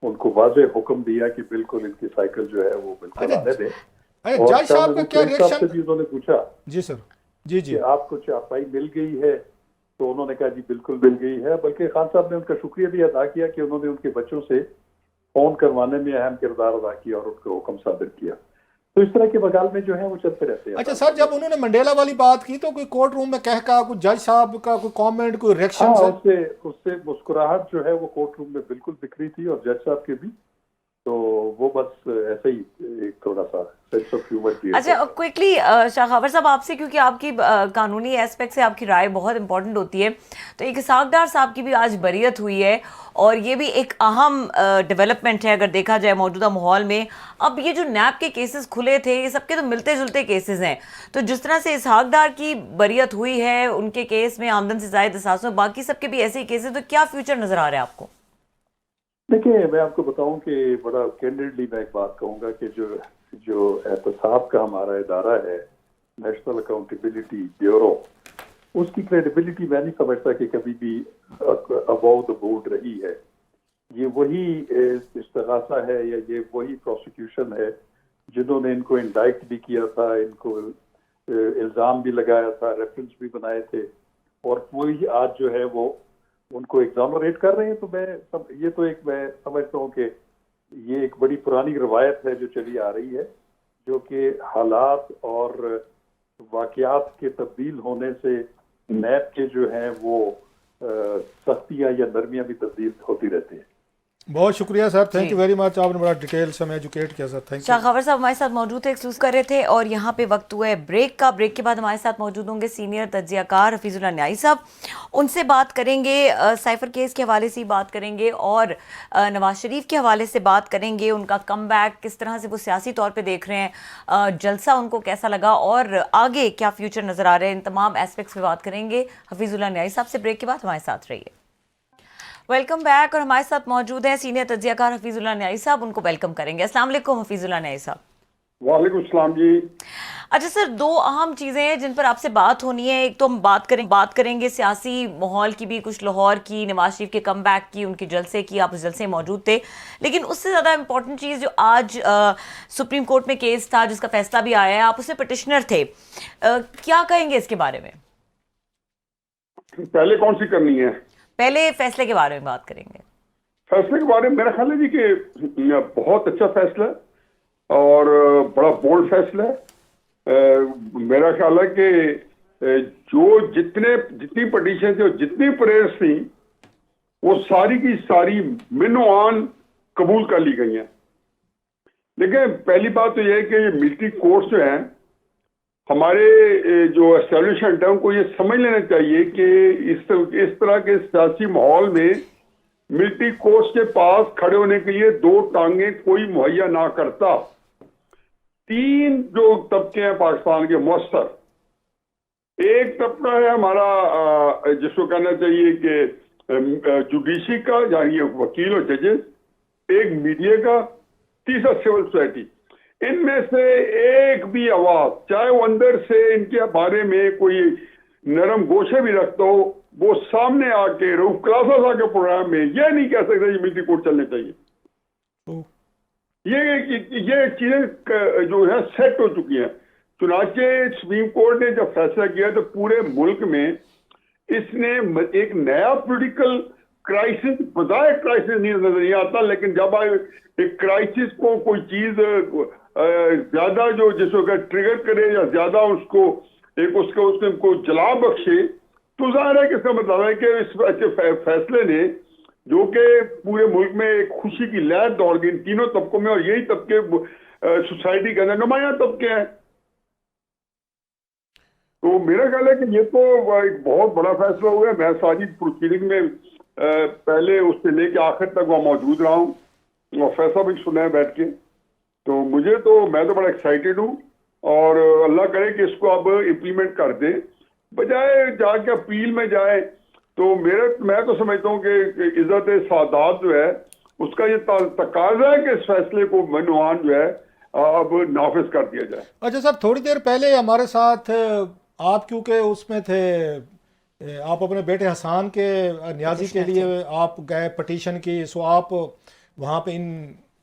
उनको वाज़ेह हुक्म दिया कि बिल्कुल इनकी साइकिल जो है वो बिल्कुल आने दें। जज साहब का क्या रिएक्शन? भी उन्होंने पूछा जी सर, जी जी, आपको चारपाई मिल गई है? तो उन्होंने कहा जी बिल्कुल मिल गई है। बल्कि खान साहब ने उनका शुक्रिया भी अदा किया कि उन्होंने उनके बच्चों से फोन करवाने में अहम किरदार अदा किया और उनको हुक्म साबित किया। तो इस तरह के बगाल में जो है वो चलते रहते हैं। अच्छा सर, जब उन्होंने मंडेला वाली बात की तो कोई कोर्ट रूम में कह का कुछ जज साहब का कोई कमेंट, कोई रिएक्शन? हाँ, उससे मुस्कुराहट जो है वो कोर्ट रूम में बिल्कुल बिखरी थी और जज साहब के भी। तो वो बस ऐसे ही एक थोड़ा सा सेंस ऑफ ह्यूमर की। अच्छा, क्विकली शाखावर साहब आपसे, क्योंकि आपकी कानूनी एस्पेक्ट से आपकी राय बहुत इंपॉर्टेंट होती है, तो एक इसहाक डार साहब की भी आज बरियत हुई है और ये भी एक अहम डेवलपमेंट है अगर देखा जाए मौजूदा माहौल में। अब ये जो नैब के केसेस खुले थे, ये सबके तो मिलते जुलते केसेस हैं, तो जिस तरह से इसहाक डार की बरियत हुई है उनके केस में आमदन से ज़ायद असासों, बाकी सबके भी ऐसे ही केसेस, तो क्या फ्यूचर नजर आ रहा है आपको? देखिए मैं आपको बताऊं कि बड़ा कैंडिडली मैं एक बात कहूंगा कि जो एहतसाब का हमारा इदारा है, नेशनल अकाउंटेबिलिटी ब्यूरो, उसकी क्रेडिबिलिटी मैं नहीं समझता कि कभी भी अबव द बोर्ड रही है। ये वही इस्तिगासा है या ये वही प्रोसिक्यूशन है जिन्होंने इनको इंडाइट भी किया था, इनको इल्ज़ाम भी लगाया था, रेफरेंस भी बनाए थे, और वही आज जो है वो उनको एग्जामरेट कर रहे हैं। तो मैं समझता हूँ कि ये एक बड़ी पुरानी रवायत है जो चली आ रही है, जो कि हालात और वाक़यात के तब्दील होने से नैब के जो हैं वो सख्तियाँ या नरमियाँ भी तब्दील होती रहती हैं। बहुत शुक्रिया sir, thank you very much, आपने बड़ा डिटेल से हमें एजुकेट किया सर, थैंक यू। शाखावर साहब हमारे साथ मौजूद थे, एक्सक्यूज कर रहे थे, और यहाँ पे वक्त हुआ है ब्रेक का। ब्रेक के बाद हमारे साथ मौजूद होंगे सीनियर तज्जियाकार हफीजुल्लाह न्याई साहब, उनसे बात करेंगे, साइफर केस के हवाले से ही बात करेंगे और नवाज शरीफ के हवाले से बात करेंगे, उनका कम बैक किस तरह से वो सियासी तौर पर देख रहे हैं, जलसा उनको कैसा लगा और आगे क्या फ्यूचर नज़र आ रहे हैं, इन तमाम एस्पेक्ट्स पे बात करेंगे हफीजुल्लाह न्याई साहब से। ब्रेक के बाद हमारे साथ रहिए। वेलकम बैक, और हमारे साथ मौजूद हैं सीनियर तज्जियाकार हफीजुल्लाह न्याई साहब, उनको वेलकम करेंगे। अस्सलाम वालेकुम हफीजुल्लाह न्याई साहब। वालेकुम सलाम जी। अच्छा सर, दो अहम चीज़ें हैं जिन पर आपसे बात होनी है। एक तो हम बात करेंगे सियासी माहौल की भी, कुछ लाहौर की, नवाज शरीफ के कम बैक की, उनके जलसे की, आप उस जलसे में मौजूद थे, लेकिन उससे ज़्यादा इंपॉर्टेंट चीज़ जो आज सुप्रीम कोर्ट में केस था जिसका फैसला भी आया है, आप उसमें पटिशनर थे, क्या कहेंगे इसके बारे में? पहले कौन सी करनी है? पहले फैसले के बारे में बात करेंगे। फैसले के बारे में मेरा ख्याल है जी कि बहुत अच्छा फैसला है और बड़ा बोल्ड फैसला है। मेरा ख्याल है कि जो जितनी पटिशन थी और जितनी प्रेयर्स थी वो सारी की सारी मिनोआन कबूल कर ली गई हैं। लेकिन पहली बात तो यह है कि ये मिलिट्री कोर्ट्स जो हैं, हमारे जो एस्टेब्लिशमेंट है उनको ये समझ लेना चाहिए कि इस तरह के सियासी माहौल में मिलिट्री कोर्ट्स के पास खड़े होने के लिए दो टांगे कोई मुहैया ना करता। तीन जो तबके हैं पाकिस्तान के मौसर, एक तबका है हमारा जिसको कहना चाहिए कि जुडिशरी का, यानी वकील और जजेस, एक मीडिया का, तीसरा सिविल सोसाइटी। इनमें से एक भी आवाज, चाहे वो अंदर से इनके बारे में कोई नरम गोशे भी रखता हो, वो सामने आके रूफ क्लासेस आके प्रोग्राम में ये नहीं कह सकते ये मिलिट्री कोर्ट चलने चाहिए। ये चीजें जो है सेट हो चुकी हैं। चुनाचे सुप्रीम कोर्ट ने जब फैसला किया तो पूरे मुल्क में इसने एक नया पॉलिटिकल क्राइसिस, बजाय क्राइसिस नजर नहीं आता, लेकिन जब एक क्राइसिस को कोई चीज ज्यादा जो जिसको ट्रिगर करे या ज्यादा उसको उसको जला बख्शे, तो जाहिर है कि इसका मतलब है कि इस अच्छे फैसले ने जो कि पूरे मुल्क में एक खुशी की लहर दौड़ गई इन तीनों तबकों में, और यही तबके सोसाइटी के अंदर नुमाया तबके हैं। तो मेरा ख्याल है कि ये तो एक बहुत बड़ा फैसला हुआ है। मैं सारी प्रोसीडिंग में पहले उससे लेके आखिर तक वहां मौजूद रहा हूँ और फैसला भी सुना है बैठ के। तो मैं तो बड़ा एक्साइटेड हूँ और अल्लाह करे कि इसको अब इम्प्लीमेंट कर दे, बजाय जाके अपील में जाए। तो मैं तो समझता हूँ कि इज्जत सादात जो है उसका ये तकाजा है कि इस फैसले को मनवान जो है अब नाफिज कर दिया जाए। अच्छा सर, थोड़ी देर पहले हमारे साथ आप क्योंकि उसमें थे, आप अपने बेटे हसान के न्याजी के लिए आप गए पटिशन की, सो आप वहाँ पे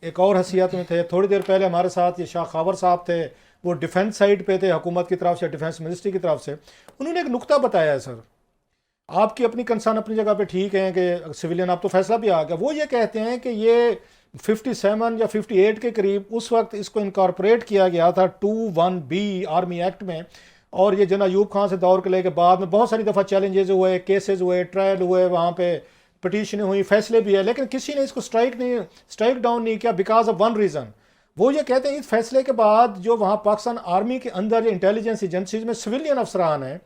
एक और हैसियत में थे। थोड़ी देर पहले हमारे साथ ये शाह खावर साहब थे, वो डिफेंस साइड पे थे हुकूमत की तरफ से, डिफेंस मिनिस्ट्री की तरफ से। उन्होंने एक नुक्ता बताया है सर, आपकी अपनी कंसर्न अपनी जगह पे ठीक है कि सिविलियन, आप तो फैसला भी आ गया। वो ये कहते हैं कि ये 57 या 58 के करीब उस वक्त इसको इनकॉर्पोरेट किया गया था 21B आर्मी एक्ट में, और ये जना अयूब खान से दौर के लेके बाद में बहुत सारी दफ़ा चैलेंजेस हुए, केसेस हुए, ट्रायल हुए, वहाँ पे पटिशनें हुई, फैसले भी है, लेकिन किसी ने इसको स्ट्राइक डाउन नहीं किया बिकॉज ऑफ वन रीज़न। वो ये कहते हैं इस फैसले के बाद जो वहाँ पाकिस्तान आर्मी के अंदर इंटेलिजेंस एजेंसीज में सिविलियन अफसरान हैं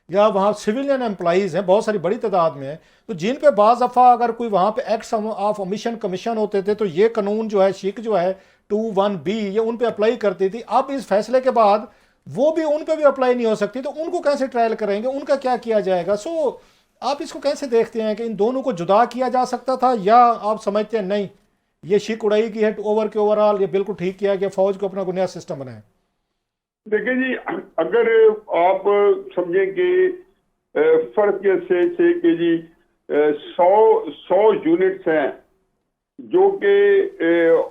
या वहाँ सिविलियन एम्प्लॉइज़ हैं बहुत सारी बड़ी तादाद में, तो जिन पे बाज़ दफ़ा अगर कोई वहाँ पे एक्ट्स ऑफ ओमिशन कमीशन होते थे तो ये कानून जो है शिक जो है 21B ये उन पे अप्लाई करती थी। अब इस फैसले के बाद वो भी उन पे भी अप्लाई नहीं हो सकती, तो उनको कैसे ट्रायल करेंगे, उनका क्या किया जाएगा? सो आप इसको कैसे देखते हैं कि इन दोनों को जुदा किया जा सकता था, या आप समझते हैं नहीं ये शिक उड़ाई की है ओवरऑल ये बिल्कुल ठीक किया कि फौज को अपना बुनियाद सिस्टम बनाए? देखिए जी, अगर आप समझें कि फर्क से कि जी 100 यूनिट्स हैं जो कि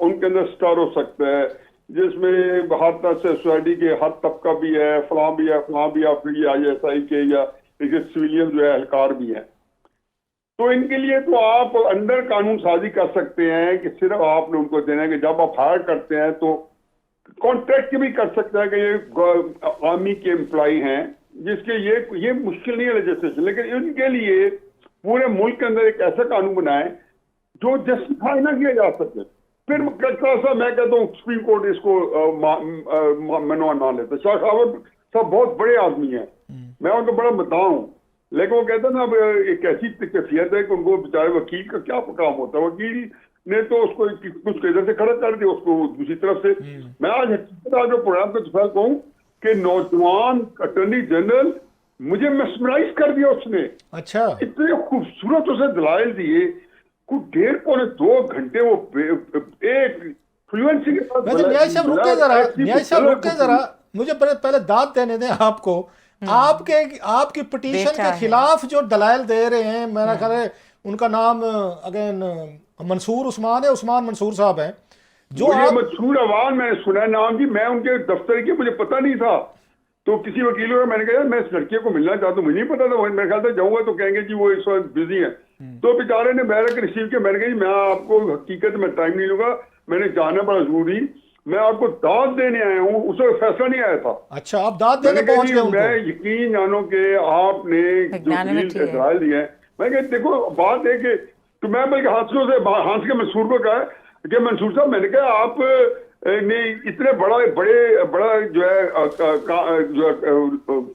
उनके अंदर स्टार हो सकता है, जिसमें हर तरह से सोसाइटी के हर तबका भी है, फलां भी है, फिर ये ISI के या सिविलियन जो है एहलकार भी है। तो इनके लिए तो आप अंदर कानून साजी कर सकते हैं कि सिर्फ आपने उनको देना है कि जब आप हायर करते हैं तो कॉन्ट्रैक्ट भी कर सकते हैं कि ये आर्मी के एम्प्लॉय हैं, जिसके ये मुश्किल नहीं है लेजिस्लेशन, लेकिन इनके लिए पूरे मुल्क के अंदर एक ऐसा कानून बनाए जो जस्टिफाई ना किया जा सके। फिर सा मैं कहता हूँ सुप्रीम कोर्ट इसको मनवा ना लेता। शाह खावर साहब बहुत बड़े आदमी हैं, मैं उनको बड़ा मदाह हूँ, लेकिन वो कहते हैं ना अब एक ऐसी कैफियत है कि उनको बेचारे वकील का क्या काम होता है, वकील ने तो उसको कुछ इधर से खड़ा कर दिया, उसको दूसरी तरफ से। मैं आज प्रोग्राम पे तो कहूँ कि नौजवान अटॉर्नी जनरल मुझे मेस्मराइज कर दिया उसने। अच्छा, इतने खूबसूरत उसे दलाइल दिए, कुछ 1.5-2 घंटे वो एक फ्लुएंसी के साथ। न्याय साहब रुके जरा, मुझे पहले दाद देने दें आपको। आपकी पिटीशन के खिलाफ जो दलाइल दे रहे हैं, मेरा ख्याल है उनका नाम अगेन मंसूर उस्मान है, उस्मान मंसूर साहब हैं जो मंसूर अवान मैंने सुना नाम जी, मैं उनके दफ्तर की मुझे पता नहीं था, तो किसी वकील को मैंने कहा यार मैं इस लड़के को मिलना चाहता हूँ, मुझे नहीं पता था, मेरे ख्याल से जाऊंगा तो कहेंगे जी वो इस वक्त बिजी है। तो बेचारे ने बैरक रिसीव किया, मैंने कहा जी मैं आपको हकीकत में टाइम नहीं लूंगा, मैंने जाना बड़ा जरूरी, मैं आपको दाद देने आया हूँ, उस वक्त फैसला नहीं आया था। अच्छा, आप दाद मैंने देने कहा पहुंच जी गए उनको? मैं यकीन जानो कि आपने जो विज्ञान में ठीक है। दलाल दिए हैं, मैं कहा देखो बात है कि, तो मैं बल्कि हंस के मंसूर को कहा कि मंसूर साहब, मैंने कहा आप ने इतने बड़ा जो है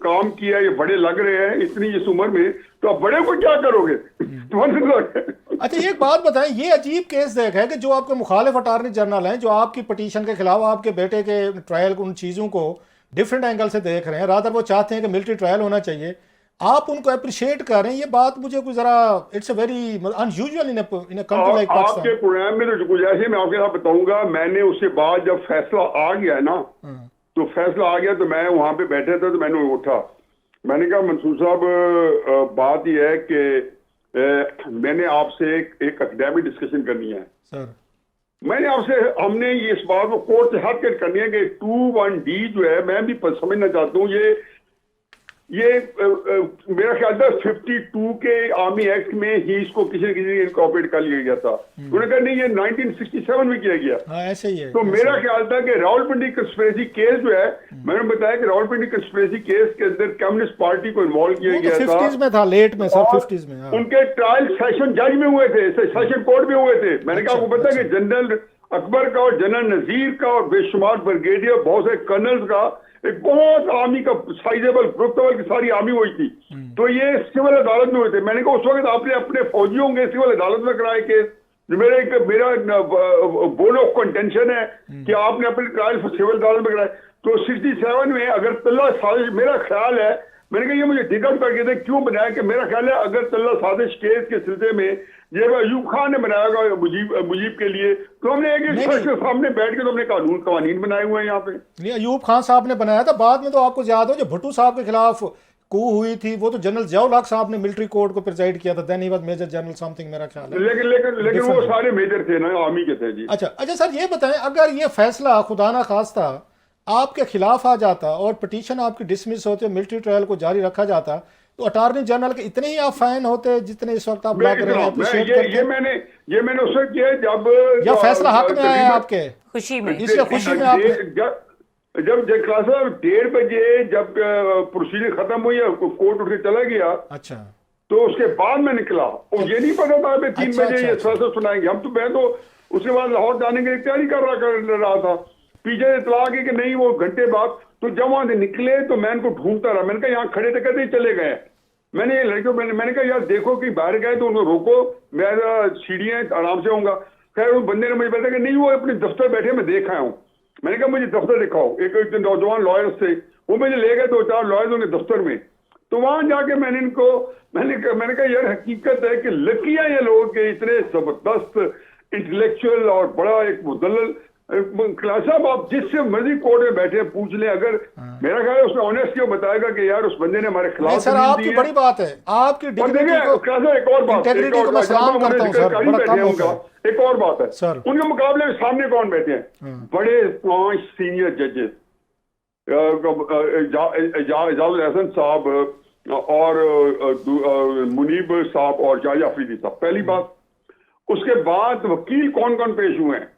काम किया, ये बड़े लग रहे हैं इतनी इस उम्र में, तो आप बड़े को क्या करोगे? अच्छा, एक बात बताएं, ये अजीब केस देखा है कि जो आपके मुखालिफ अटार्नी जनरल हैं, जो आपकी पटिशन के खिलाफ आपके बेटे के ट्रायल उन चीज़ों को डिफरेंट एंगल से देख रहे हैं, रादर वो चाहते हैं कि मिलिट्री ट्रायल होना चाहिए, आप उनको अप्रिशिएट कर रहे हैं, ये बात मुझे कुछ जरा it's a very unusual in a country like आपके पाकिस्तान। प्रोग्राम में तो कुछ ऐसे मैं आपके साथ बताऊंगा, मैंने उसके बाद जब फैसला आ गया ना, तो फैसला आ गया तो मैं वहां पे बैठे थे, तो मैंने उठा, मैंने कहा मंसूर साहब बात यह है कि मैंने आपसे एक एकेडमिक डिस्कशन करनी है सर। मैंने आपसे, हमने ये इस बात को कोर्ट से हट कर करनी है कि 21D जो है, मैं भी समझना चाहता हूँ, ये मेरा ख्याल था 52 के आर्मी एक्ट में ही इसको किसी न किसी इनकॉर्पोरेट कर लिया गया था। उन्होंने कहा नहीं ये 1967 में किया गया। हाँ, ऐसे ही है। तो मेरा ख्याल था कि रावलपिंडी कंस्पिरेसी केस जो है, मैंने बताया कि रावलपिंडी कंस्पिरेसी केस के अंदर कम्युनिस्ट पार्टी को इन्वॉल्व किया गया था। 50s में था, लेट में सर, और 50s में। हाँ। उनके ट्रायल सेशन जज में हुए थे, सेशन कोर्ट में हुए थे। मैंने कहा आपको पता है कि जनरल अकबर का और जनरल नजीर का और बेशुमार ब्रिगेडियर, बहुत सारे कर्नल्स का एक बहुत आर्मी का साइजेबल ग्रुप था, की सारी आर्मी हुई थी, तो ये सिविल अदालत में हुए थे। मैंने कहा उस वक्त आपने अपने फौजियों के सिविल अदालत में कराए केस, जो मेरा बोन ऑफ कंटेंशन है कि आपने अपने ट्रायल सिविल अदालत में कराए। तो 67 में अगर तल्ला साजिश, मेरा ख्याल है, मैंने कहा ये मुझे डिगअप करके थे क्यों बनाया, कि मेरा ख्याल है अगर तल्ला साजिश केस के सिलसिले में ये अयूब खान ने बनाया होगा मुजीब के लिए, तो हमने एक सच के सामने बैठ के तो हमने कानून बनाए हुए हैं यहाँ पे। नहीं, अयूब खान साहब ने बनाया था, बाद में तो आपको याद हो जो भुट्टो साहब के खिलाफ कू हुई थी, वो तो जनरल जियाउल हक साहब ने मिलिट्री कोर्ट को प्रिजाइड किया था, then he was major general something, मेरा ख्याल है। लेकिन वो सारे मेजर थे ना, आर्मी के थे जी। अच्छा सर, ये बताएं, अगर ये फैसला खुदा ना खास्ता आपके खिलाफ आ जाता और पिटीशन आपकी डिसमिस होते, मिलिट्री ट्रायल को जारी रखा जाता, तो अटार्नी जनरल के इतने ही आप फैन होते जितने इस वक्त आप लग रहे हैं, अप्रिशिएट करते? ये मैंने उससे किया जब या फैसला हक में आया आपके खुशी में, इसलिए खुशी में आप जब क्लास 1:30 बजे जब प्रोसीजर खत्म हुई, कोर्ट उठ के चला गया, अच्छा, तो उसके बाद मैं निकला, और ये नहीं पता था 3 बजे ये फैसला सुनाएंगे हम, तो मैं तो उसके बाद लाहौर जाने के लिए तैयारी कर रहा था, पीछे इतला की कि नहीं वो घंटे बाद। तो जब वहां से निकले तो मैं इनको ढूंढता रहा, मैंने कहा यहाँ खड़े थे, कहते चले गए। मैंने ये लड़के मैंने कहा यार देखो कि बाहर गए तो उनको रोको, मैं सीढ़ियाँ आराम से होऊंगा। खैर उस बंदे ने मुझे बताया कि नहीं वो अपने दफ्तर बैठे, मैं देख आया हूँ। मैंने कहा मुझे दफ्तर दिखाओ, एक नौजवान लॉयर्स थे, वो मुझे ले गए 2-4 लॉयर्स उनके दफ्तर में। तो वहां जाके मैंने कहा यार हकीकत है कि लड़कियां ये लोग के इतने जबरदस्त इंटेलेक्चुअल और बड़ा एक मुदल्लल क्लास साहब, आप जिससे मर्जी कोर्ट में बैठे पूछ ले, अगर मेरा ख्याल है उसने ऑनेस्ट क्यों बताएगा कि यार उस बंदे ने हमारे खिलाफ सर, आपकी बड़ी बात है, आपकी डिग्निटी को, एक और बात, इंटीग्रिटी को मैं सलाम करता हूं सर, बड़ा कम होगा। एक और बात है सर, उनके मुकाबले में सामने कौन बैठे हैं? बड़े 5 सीनियर जजेस, एजाज हसन साहब और मुनीब साहब और जाया अफरीदी साहब, पहली बात। उसके बाद वकील कौन कौन पेश हुए हैं?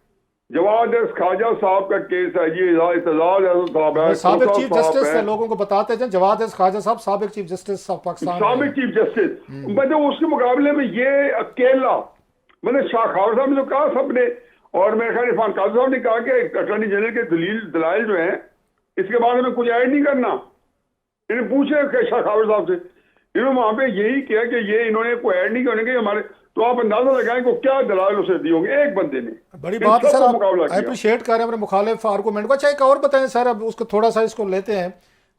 जवाद खाजा साहब का केस है जी, एजाज हसन साहब है, साबिक चीफ जस्टिस है, लोगों को बताते हैं जवाद खाजा साहब साबिक चीफ जस्टिस पाकिस्तान, साबिक चीफ जस्टिस। मतलब उसके मुकाबले में ये अकेला, मतलब शाह खावर साहब ने तो कहा सबने, और मेरे ख्याल इरफान काजी साहब ने कहा कि अटॉर्नी जनरल के दलाइल जो हैं इसके बाद हमें कुछ ऐड नहीं करना। इन्हें पूछे शाह खावर साहब से, इन्होंने वहां पे यही किया कि ये इन्होंने कोई ऐड नहीं करने के हमारे, तो आप अंदाजा लगाएं को क्या दलाल उसे दिए होंगे एक बंदे ने। बड़ी बात है सर, आप अप्रिशिएट कर रहे हैं अपने मुखालिफ आर्गूमेंट को। अच्छा एक और बताएं सर, अब उसको थोड़ा सा इसको लेते हैं,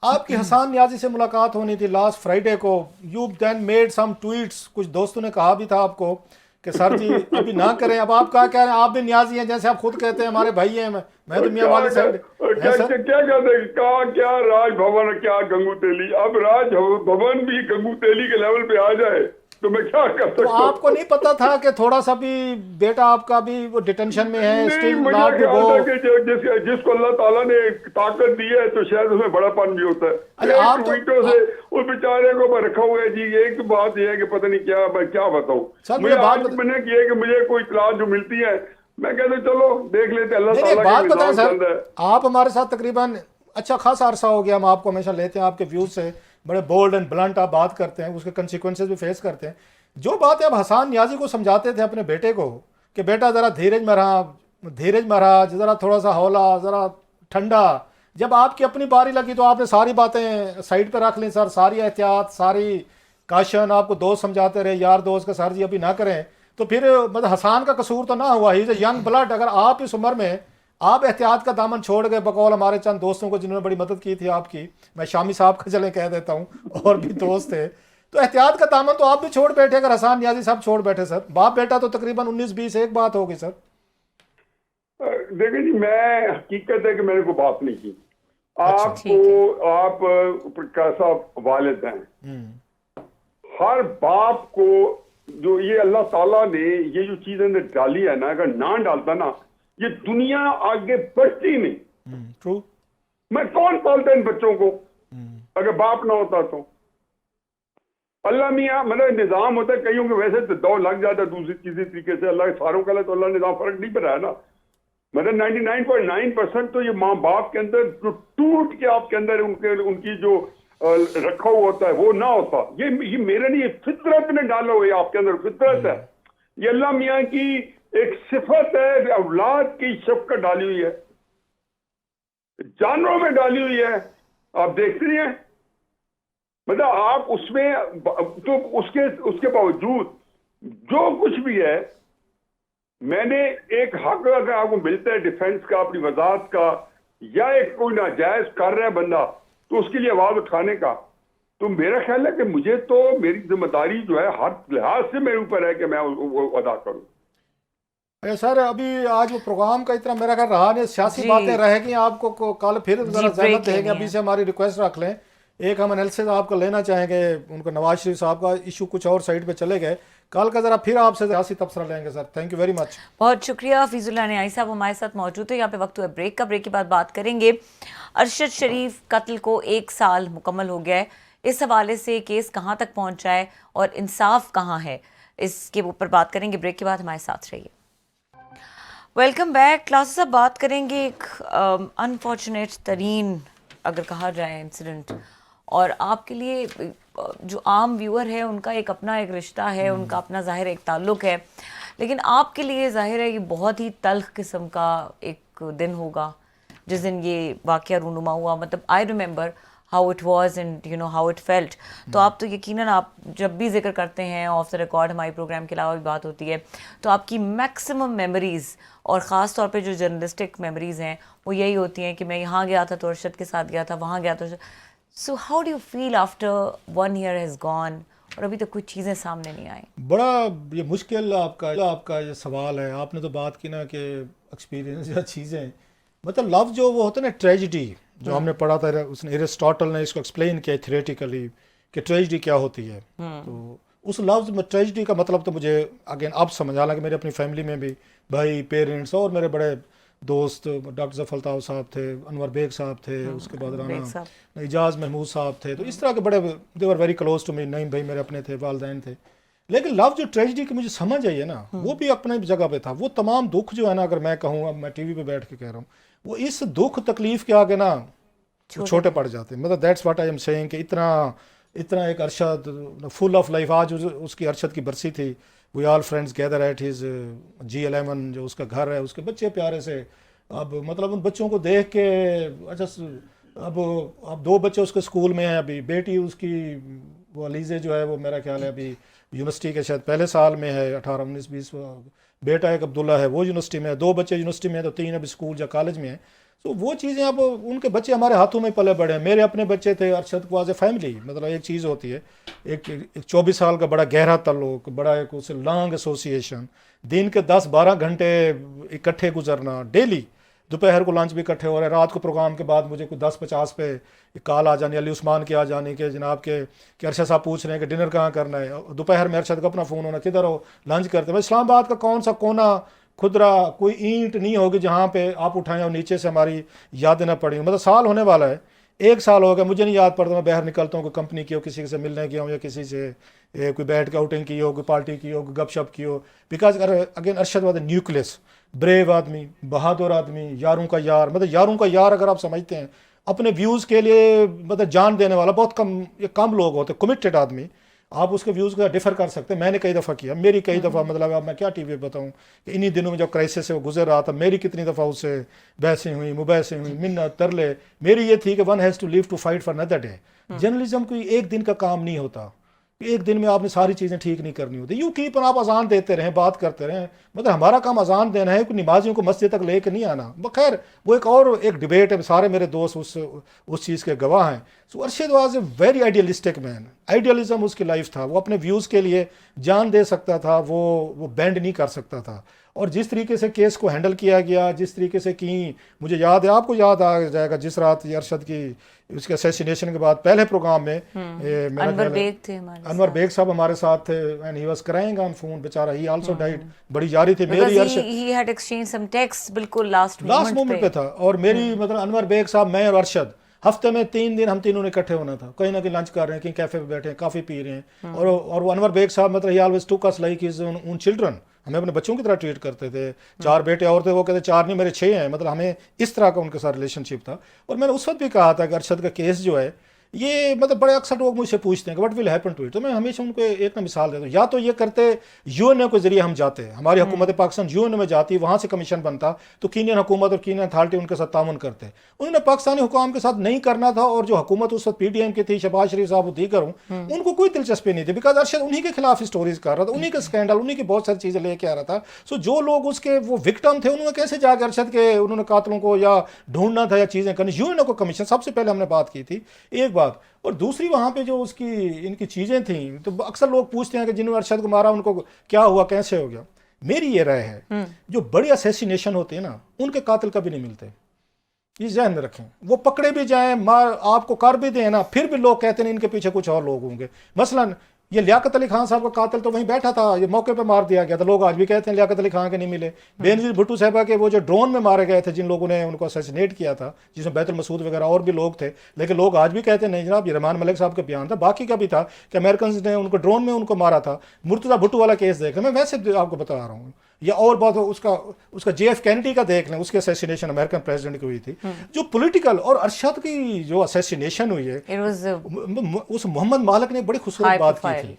आपकी हसान नियाजी से मुलाकात होनी थी लास्ट फ्राइडे को, you then made some tweets, कुछ दोस्तों ने कहा भी था आपको कि सर जी अभी ना करें, अब आप क्या कह रहे हैं, आप भी नियाजी हैं जैसे आप खुद कहते हैं हमारे भाई हैं, मैं तो मियां वाली साइड क्या कहते हैं, क्या राज भवन क्या गंगू तेली, अब राज भवन भी गंगू तेली के लेवल पे आ जाए तो मैं क्या कर तो सकता हूँ? आपको नहीं पता था कि थोड़ा सा भी बेटा आपका भी वो डिटेंशन में है, नहीं, स्टिल मुझे नॉट टू ख्याल गो? था कि जिसको अल्लाह ताला ने ताकत दी है तो शायद उसमें बड़ापन भी होता है। अरे आप तो- ट्वीटों से उस बेचारे को मैं रखा हुआ है जी। एक बात यह है कि पता नहीं क्या, मैं क्या बताऊं। सर, मुझे मुझे बात आज मैंने किया कि मुझे कोई क्लास जो मिलती है, मैं कहता हूं, चलो देख लेते, अल्लाह नहीं ताला बात का बताएं निजाम सर, चल रहा है। आप हमारे साथ तकरीबन अच्छा खासा अरसा हो गया, हम आपको हमेशा लेते हैं, आपके व्यूज से बड़े बोल्ड एंड ब्लंट आप बात करते हैं, उसके कंसिक्वेंसेस भी फेस करते हैं। जो बात है आप हसन नियाजी को समझाते थे अपने बेटे को कि बेटा ज़रा धीरज में रहा, ज़रा थोड़ा सा हौला, ज़रा ठंडा। जब आपकी अपनी बारी लगी तो आपने सारी बातें साइड पर रख ली सर, सारी एहतियात, सारी काशन आपको दोस्त समझाते रहे, यार दोस्त का, सर जी अभी ना करें। तो फिर मतलब हसान का कसूर तो ना हुआ, he is a young blood. अगर आप इस उम्र में आप एहतियात का दामन छोड़ गए, बकौल हमारे चंद दोस्तों को जिन्होंने बड़ी मदद की थी आपकी, मैं शामी साहब का चले कह देता हूँ, और भी दोस्त थे, तो एहतियात का दामन तो आप भी छोड़ बैठे अगर हसान नियाजी साहब छोड़ बैठे सर। बाप बेटा तो तकरीबन 19-20 एक बात होगी सर। देखिए जी, मैं हकीकत है कि मैंने कोई बात नहीं की। अच्छा, आप कैसा वालिद हैं, हर बाप को जो ये अल्लाह ताला ने ये जो चीज अंदर डाली है ना, अगर ना डालता ना, ये दुनिया आगे बढ़ती नहीं। ट्रू। मैं कौन पालता इन बच्चों को अगर बाप ना होता तो? अल्लाह मियाँ मतलब निजाम होता है, कईयों के वैसे तो दौड़ लग जाता है दूसरी किसी तरीके से, अल्लाह के सारों का तो अल्लाह निजाम फर्क नहीं पड़ा है ना। मतलब 99.9% तो ये माँ बाप के अंदर जो टूट के आपके अंदर उनकी जो रखा हुआ होता है वो ना होता। ये मेरे नहीं, फितरत में डाला हुआ है आपके अंदर, फितरत है। ये अल्लाह मियाँ की एक सिफत है, औलाद की शफकत डाली हुई है, जानवरों में डाली हुई है। आप देखते नहीं है, मतलब आप उसमें तो उसके बावजूद जो कुछ भी है, मैंने एक हक अगर आपको मिलता है डिफेंस का, अपनी वजाहत का, या एक कोई नाजायज कर रहा है बंदा तो उसके लिए आवाज उठाने का, तो मेरा ख्याल है कि मुझे तो मेरी जिम्मेदारी जो है हर लिहाज से मेरे ऊपर है कि मैं वो अदा करूं। अरे सर, अभी आज वो प्रोग्राम का इतना मेरा ख्याल रहा नहीं, सियासी जी। बातें रहेगी आपको कल फिर जी, जरा ब्रेक जहमत देंगे। लेनी अभी है। से हमारी रिक्वेस्ट रख लें, एक हम एनालिसिस आपका लेना चाहेंगे, उनको नवाज शरीफ साहब का इशू कुछ और साइड पे चले गए, कल का जरा फिर आपसे सियासी तबसरा लेंगे sir. Thank you very much. बहुत शुक्रिया। हफीजुल्लाह नियाज़ी साहब हमारे साथ मौजूद है। यहाँ पे वक्त हुआ ब्रेक का, ब्रेक के बाद बात करेंगे। अरशद शरीफ कत्ल को 1 साल मुकम्मल हो गया है, इस हवाले से केस कहाँ तक पहुँचा है और इंसाफ कहाँ है, इसके ऊपर बात करेंगे। ब्रेक के बाद हमारे साथ रहिए। Welcome back. क्लासेस, अब बात करेंगे एक अनफॉर्चुनेट तरीन अगर कहा जाए इंसिडेंट, और आपके लिए जो आम व्यूअर है उनका एक अपना एक रिश्ता है, उनका अपना ज़ाहिर एक ताल्लुक़ है, लेकिन आपके लिए ज़ाहिर है ये बहुत ही तल्ख किस्म का एक दिन होगा जिस दिन ये वाक़या रूनुमा हुआ। मतलब I remember how it was and you know how it felt. तो आप तो यकीनन, आप जब भी जिक्र करते हैं ऑफ द रिकॉर्ड, हमारी प्रोग्राम के अलावा भी बात होती है, तो आपकी मैक्सिमम मेमोरीज़ और ख़ास तौर पे जो जर्नलिस्टिक मेमोरीज़ हैं वो यही होती हैं कि मैं यहाँ गया था तो अरशद के साथ गया था, वहाँ गया था। So how do you feel after 1 year has gone और अभी तक कुछ चीज़ें सामने नहीं आई? बड़ा ये मुश्किल आपका ये सवाल है। आपने तो बात की ना कि एक्सपीरियंस या चीज़ें, मतलब लव जो वो होता है ना, ट्रेजिडी जो हमने पढ़ा था, उसने एरिस्टोटल ने इसको एक्सप्लेन किया थ्योरेटिकली कि ट्रेजिडी क्या होती है। तो उस लफ्ज़ में ट्रेजिडी का मतलब तो मुझे अगेन अब समझ आ, हालांकि मेरी अपनी फैमिली में भी भाई, पेरेंट्स और मेरे बड़े दोस्त डॉक्टर जफर अल्ताफ़ साहब थे, अनवर बेग साहब थे, उसके बाद राना इजाज़ महमूद साहब थे, तो इस तरह के बड़े they were very close to me. Naeem भाई मेरे अपने थे, वालदैन थे। लेकिन लव जो ट्रेजिडी की मुझे समझ आई है ना, वो भी अपने जगह पे था। वो तमाम दुख जो है ना, अगर मैं कहूँ, अब मैं टीवी पे बैठ के कह रहा हूँ, वो इस दुख तकलीफ के आगे ना छोटे पड़ जाते हैं। मतलब that's what I am saying कि इतना एक अरशद फुल ऑफ लाइफ। आज उसकी अरशद की बरसी थी, we all friends gather at his G11 जो उसका घर है, उसके बच्चे प्यारे से। अब मतलब उन बच्चों को देख के अच्छा, अब 2 बच्चे उसके स्कूल में हैं अभी। बेटी उसकी वो अलीज़े जो है वो मेरा ख्याल है अभी यूनिवर्सिटी के शायद पहले साल में है, 18, 19, 20। बेटा एक अब्दुल्ला है, वो यूनिवर्सिटी में है। 2 बच्चे यूनिवर्सिटी में हैं, तो 3 अभी स्कूल या कॉलेज में हैं। तो वो चीज़ें अब उनके बच्चे हमारे हाथों में पले बड़े हैं। मेरे अपने बच्चे थे, अरशद को एज ए फैमिली, मतलब एक चीज़ होती है, एक 24 साल का बड़ा गहरा ताल्लुक, बड़ा एक उससे लॉन्ग एसोसिएशन, दिन के 10-12 घंटे इकट्ठे गुजरना डेली। दोपहर को लंच भी इकट्ठे हो रहे हैं, रात को प्रोग्राम के बाद मुझे कोई 10:50 पे कॉल आ जानी, अली उस्मान की आ जानी कि जनाब के कि अरशद साहब पूछ रहे हैं कि डिनर कहाँ करना है। दोपहर में अरशद का अपना फ़ोन होना, किधर हो, लंच करते हैं। इस्लामाबाद का कौन सा कोना खुदरा, कोई ईंट नहीं होगी जहाँ पे आप उठाएं और नीचे से हमारी यादें ना पड़ी। मतलब साल होने वाला है, 1 साल हो गया, मुझे नहीं याद पड़ता मैं बाहर निकलता हूँ, कोई कंपनी की हो, किसी से मिलने गया हूँ या किसी से कोई बैठ के आउटिंग की हो, कोई पार्टी की हो, कोई गपशप की हो। Because again Arshad was nucleus, brave आदमी, बहादुर आदमी, यारों का यार। मतलब यारों का यार अगर आप समझते हैं, अपने व्यूज़ के लिए मतलब जान देने वाला बहुत कम लोग होते, कमिटेड आदमी। आप उसके व्यूज़ का डिफर कर सकते हैं, मैंने कई दफ़ा किया, मेरी कई दफ़ा मतलब अब मैं क्या टीवी पे बताऊं कि इन्हीं दिनों में जब क्राइसिस से वो गुजर रहा था, मेरी कितनी दफ़ा उससे बहसें हुई, मुबहसें हुई, मिन्नत तरले। मेरी ये थी कि one has to live to fight for another day. Journalism कोई एक दिन का काम नहीं होता, एक दिन में आपने सारी चीज़ें ठीक नहीं करनी होती। यूँ कीप आप अजान देते रहें, बात करते रहें, मतलब हमारा काम अजान देना है, कोई नमाजियों को मस्जिद तक लेके नहीं आना। खैर वो एक डिबेट है, सारे मेरे दोस्त उस चीज़ के गवाह हैं। So Arshad was a very idealistic man, idealism उसकी लाइफ था। वो अपने व्यूज़ के लिए जान दे सकता था, वो बेंड नहीं कर सकता था। और जिस तरीके से केस को हैंडल किया गया, जिस तरीके से की, मुझे याद है, आपको याद आ जाएगा, जिस रात अरशद की उसके असैसिनेशन के बाद पहले प्रोग्राम में अनवर बेग थे हमारे, अनवर बेग साहब हमारे साथ थे, and he was crying on phone, बेचारा, ही आल्सो डाइड। बड़ी जारी थी मेरी Arshad, he had exchange some text, बिल्कुल लास्ट मोमेंट पे था। और मेरी मतलब अनवर बेग साहब, मैं और अरशद हफ्ते में 3 दिन हम तीनों ने इकट्ठे होना था, कहीं ना कहीं लंच कर रहे हैं, कहीं कैफे पे बैठे हैं, काफ़ी पी रहे हैं। और वो अनवर बेग साहब मतलब ही ऑलवेज टुक us like his own children, हमें अपने बच्चों की तरह ट्रीट करते थे। 4 बेटे और थे, वो कहते 4 नहीं मेरे 6 हैं, मतलब हमें इस तरह का उनके साथ रिलेशनशिप था। और मैंने उस वक्त भी कहा था कि अरशद का केस जो है, ये मतलब बड़े अक्सर लोग मुझसे पूछते हैं कि what will happen to it, तो मैं हमेशा उनको एक ना मिसाल देता हूँ। या तो ये करते, यूएनओ के जरिए हम जाते, हमारी हुकूमत पाकिस्तान यूएनओ में जाती, वहाँ से कमीशन बनता, तो कीनियन हुकूमत और कीनियन अथॉरिटी उनके साथ तामुन करते। उन्होंने पाकिस्तानी हुकाम के साथ नहीं करना था, और जो हुकूमत उस वक्त पीटीएम की थी, शहबाज शरीफ साहब दीगर हूँ, उनको कोई दिलचस्पी नहीं थी। बिकॉज अरशद उन्हीं के खिलाफ स्टोरीज कर रहा था, उन्हीं के स्कैंडल, उन्हीं की बहुत सारी चीज़ें लेके आ रहा था। सो जो लोग उसके वो विक्टिम थे, उन्होंने कैसे जाकर अरशद के उन्होंने कातलों को या ढूंढना था या चीज़ें करनी। यूएनओ को कमीशन सबसे पहले हमने बात की थी, एक बात। और दूसरी वहाँ पे जो उसकी इनकी चीज़ें थी, तो अक्सर लोग पूछते हैं कि जिन्होंने अरशद को मारा उनको क्या हुआ, कैसे हो गया। मेरी ये राय है, जो बड़ी असैसिनेशन होते हैं ना, उनके कातिल कभी नहीं मिलते, ये ध्यान में रखें। वो पकड़े भी जाएं, मार आपको कर भी दें ना, फिर भी लोग कहते हैं इनके पीछे कुछ और लोग होंगे। मसलन ये लियाकत अली खान साहब का कातिल तो वहीं बैठा था, ये मौके पे मार दिया गया था। लोग आज भी कहते हैं लियाकत अली खान के नहीं मिले। बेनजीर भुट्टो साहबा के वो जो ड्रोन में मारे गए थे, जिन लोगों ने उनको असैसिनेट किया था, जिसमें बैतुल मसूद वगैरह और भी लोग थे, लेकिन लोग आज भी कहते हैं नहीं जनाब, ये रहमान मलिक साहब का बयान था। बाकी का भी था कि अमेरिकन ने उनको ड्रोन में उनको मारा था। मुर्तज़ा भुट्टो वाला केस देख लें, मैं वैसे आपको बता रहा हूँ, या और बात उसका JF कैनेडी का देख लें, उसकी असैसिनेशन अमेरिकन प्रेसिडेंट की हुई थी। जो पॉलिटिकल और अरशद की जो असैसिनेशन हुई है, उस मोहम्मद मालिक ने बड़ी खूबसूरत बात की थी।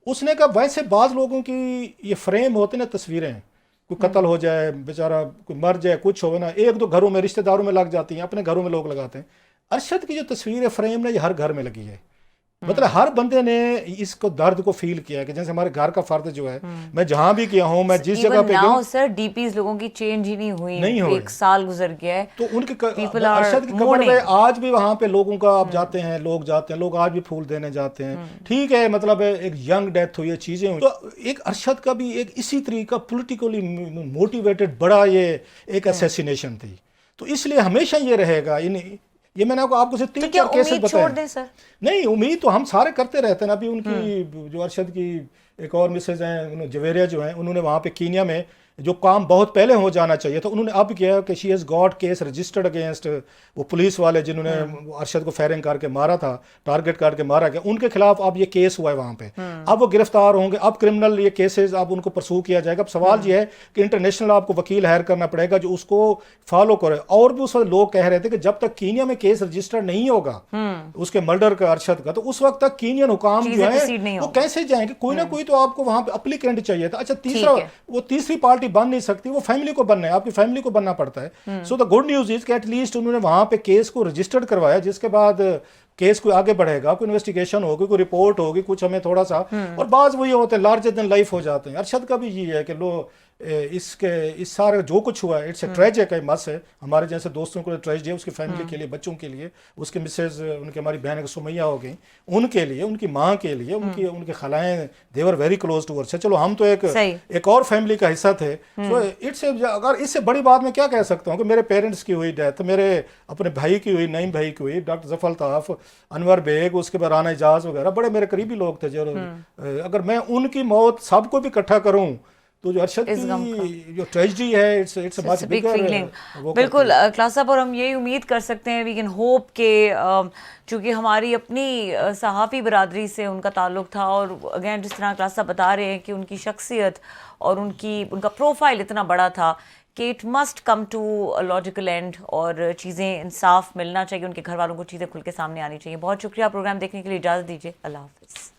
उसने कहा वैसे बाज़ लोगों की ये फ्रेम होते ना, तस्वीरें, कोई कत्ल हो जाए, बेचारा कोई मर जाए, कुछ हो ना, 1-2 घरों में, रिश्तेदारों में लग जाती हैं, अपने घरों में लोग लगाते हैं। अरशद की जो तस्वीर है, फ्रेम ने, ये हर घर में लगी है। मतलब हर बंदे ने इसको दर्द को फील किया है कि जैसे हमारे घर का फर्द जो है, मैं जहां भी गया हूं, मैं जिस जगह पे गया, सर डीपीज लोगों की चेंज ही नहीं हुई, 1 साल गुजर गया है, तो उनके अरशद की कब्र पे आज भी वहां पे लोगों का आप जाते हैं, लोग आज भी फूल देने जाते हैं। ठीक है, मतलब एक यंग डेथ हुई है, चीजें हुई। तो एक अरशद का भी एक इसी तरीका पॉलिटिकली मोटिवेटेड बड़ा ये एक असैसिनेशन थी। तो इसलिए हमेशा ये रहेगा। ये मैंने आपको सिर्फ 3-4 केसेस बताए। नहीं, उम्मीद तो हम सारे करते रहते हैं। अभी उनकी जो अरशद की एक और मिसेज हैं, जवेरिया जो हैं, उन्होंने वहाँ पे कीनिया में जो काम बहुत पहले हो जाना चाहिए था, उन्होंने अब किया कि she has got case registered against वो पुलिस वाले जिन्होंने अरशद को फायरिंग करके मारा था, टारगेट करके मारा गया, उनके खिलाफ अब ये केस हुआ है वहाँ पे। अब वो गिरफ्तार होंगे, अब क्रिमिनल ये केसेस अब उनको परसू किया जाएगा। अब सवाल ये है कि इंटरनेशनल आपको वकील हायर करना पड़ेगा जो उसको फॉलो करे। और भी उस वक्त लोग कह रहे थे कि जब तक कीनिया में केस रजिस्टर्ड नहीं होगा उसके मर्डर का, अरशद का, तो उस वक्त तक कीनियन हुकाम जो है वो कैसे जाएंगे? कोई ना कोई तो आपको वहाँ पे अप्लीकेंट चाहिए था। अच्छा, तीसरी पार्टी बन नहीं सकती, वो फैमिली को बनना है, आपकी फैमिली को बनना पड़ता है। So the good news is कि एटलीस्ट उन्होंने वहां पे केस को रजिस्टर्ड करवाया, जिसके बाद केस को आगे बढ़ेगा, कोई इन्वेस्टिगेशन होगी, कोई रिपोर्ट होगी, कुछ हमें थोड़ा सा, और बाज वही होते हैं लार्जर देन लाइफ हो जाते हैं। अरशद का भी ये है कि लो इस सारे जो कुछ हुआ है इट्स ए ट्रेजिक है, मस है हमारे जैसे दोस्तों को ट्रेजिडी है, उसकी फैमिली के लिए, बच्चों के लिए, उसके मिसेज, उनके हमारी बहन सुमैया हो गई, उनके लिए, उनकी माँ के लिए, उनके खलाएं, they were very close to us. चलो हम तो एक और फैमिली का हिस्सा थे। सो इट्स, अगर इससे बड़ी बात मैं क्या कह सकता हूँ कि मेरे पेरेंट्स की हुई डेथ, मेरे अपने भाई की हुई, नईम भाई की हुई, डॉक्टर जफर अल्ताफ, अनवर बेग, उसके बाद राना एजाज वगैरह बड़े मेरे करीबी लोग थे जो, अगर मैं उनकी मौत सबको भी इकट्ठा करूं तो जो अरशद की जो ट्रेजेडी है it's much big bigger feeling. बिल्कुल क्लास साहब, और हम यही उम्मीद कर सकते हैं, वी कैन होप के चूँकि हमारी अपनी सहाफ़ी बरादरी से उनका ताल्लुक़ था, और अगेन जिस तरह क्लास साहब बता रहे हैं कि उनकी शख्सियत और उनका प्रोफाइल इतना बड़ा था कि it must come to a logical end, और चीज़ें इंसाफ मिलना चाहिए, उनके घर वालों को चीज़ें खुल के सामने आनी चाहिए। बहुत शुक्रिया, प्रोग्राम देखने के लिए इजाज़त दीजिए, अल्लाह हाफ़िज़।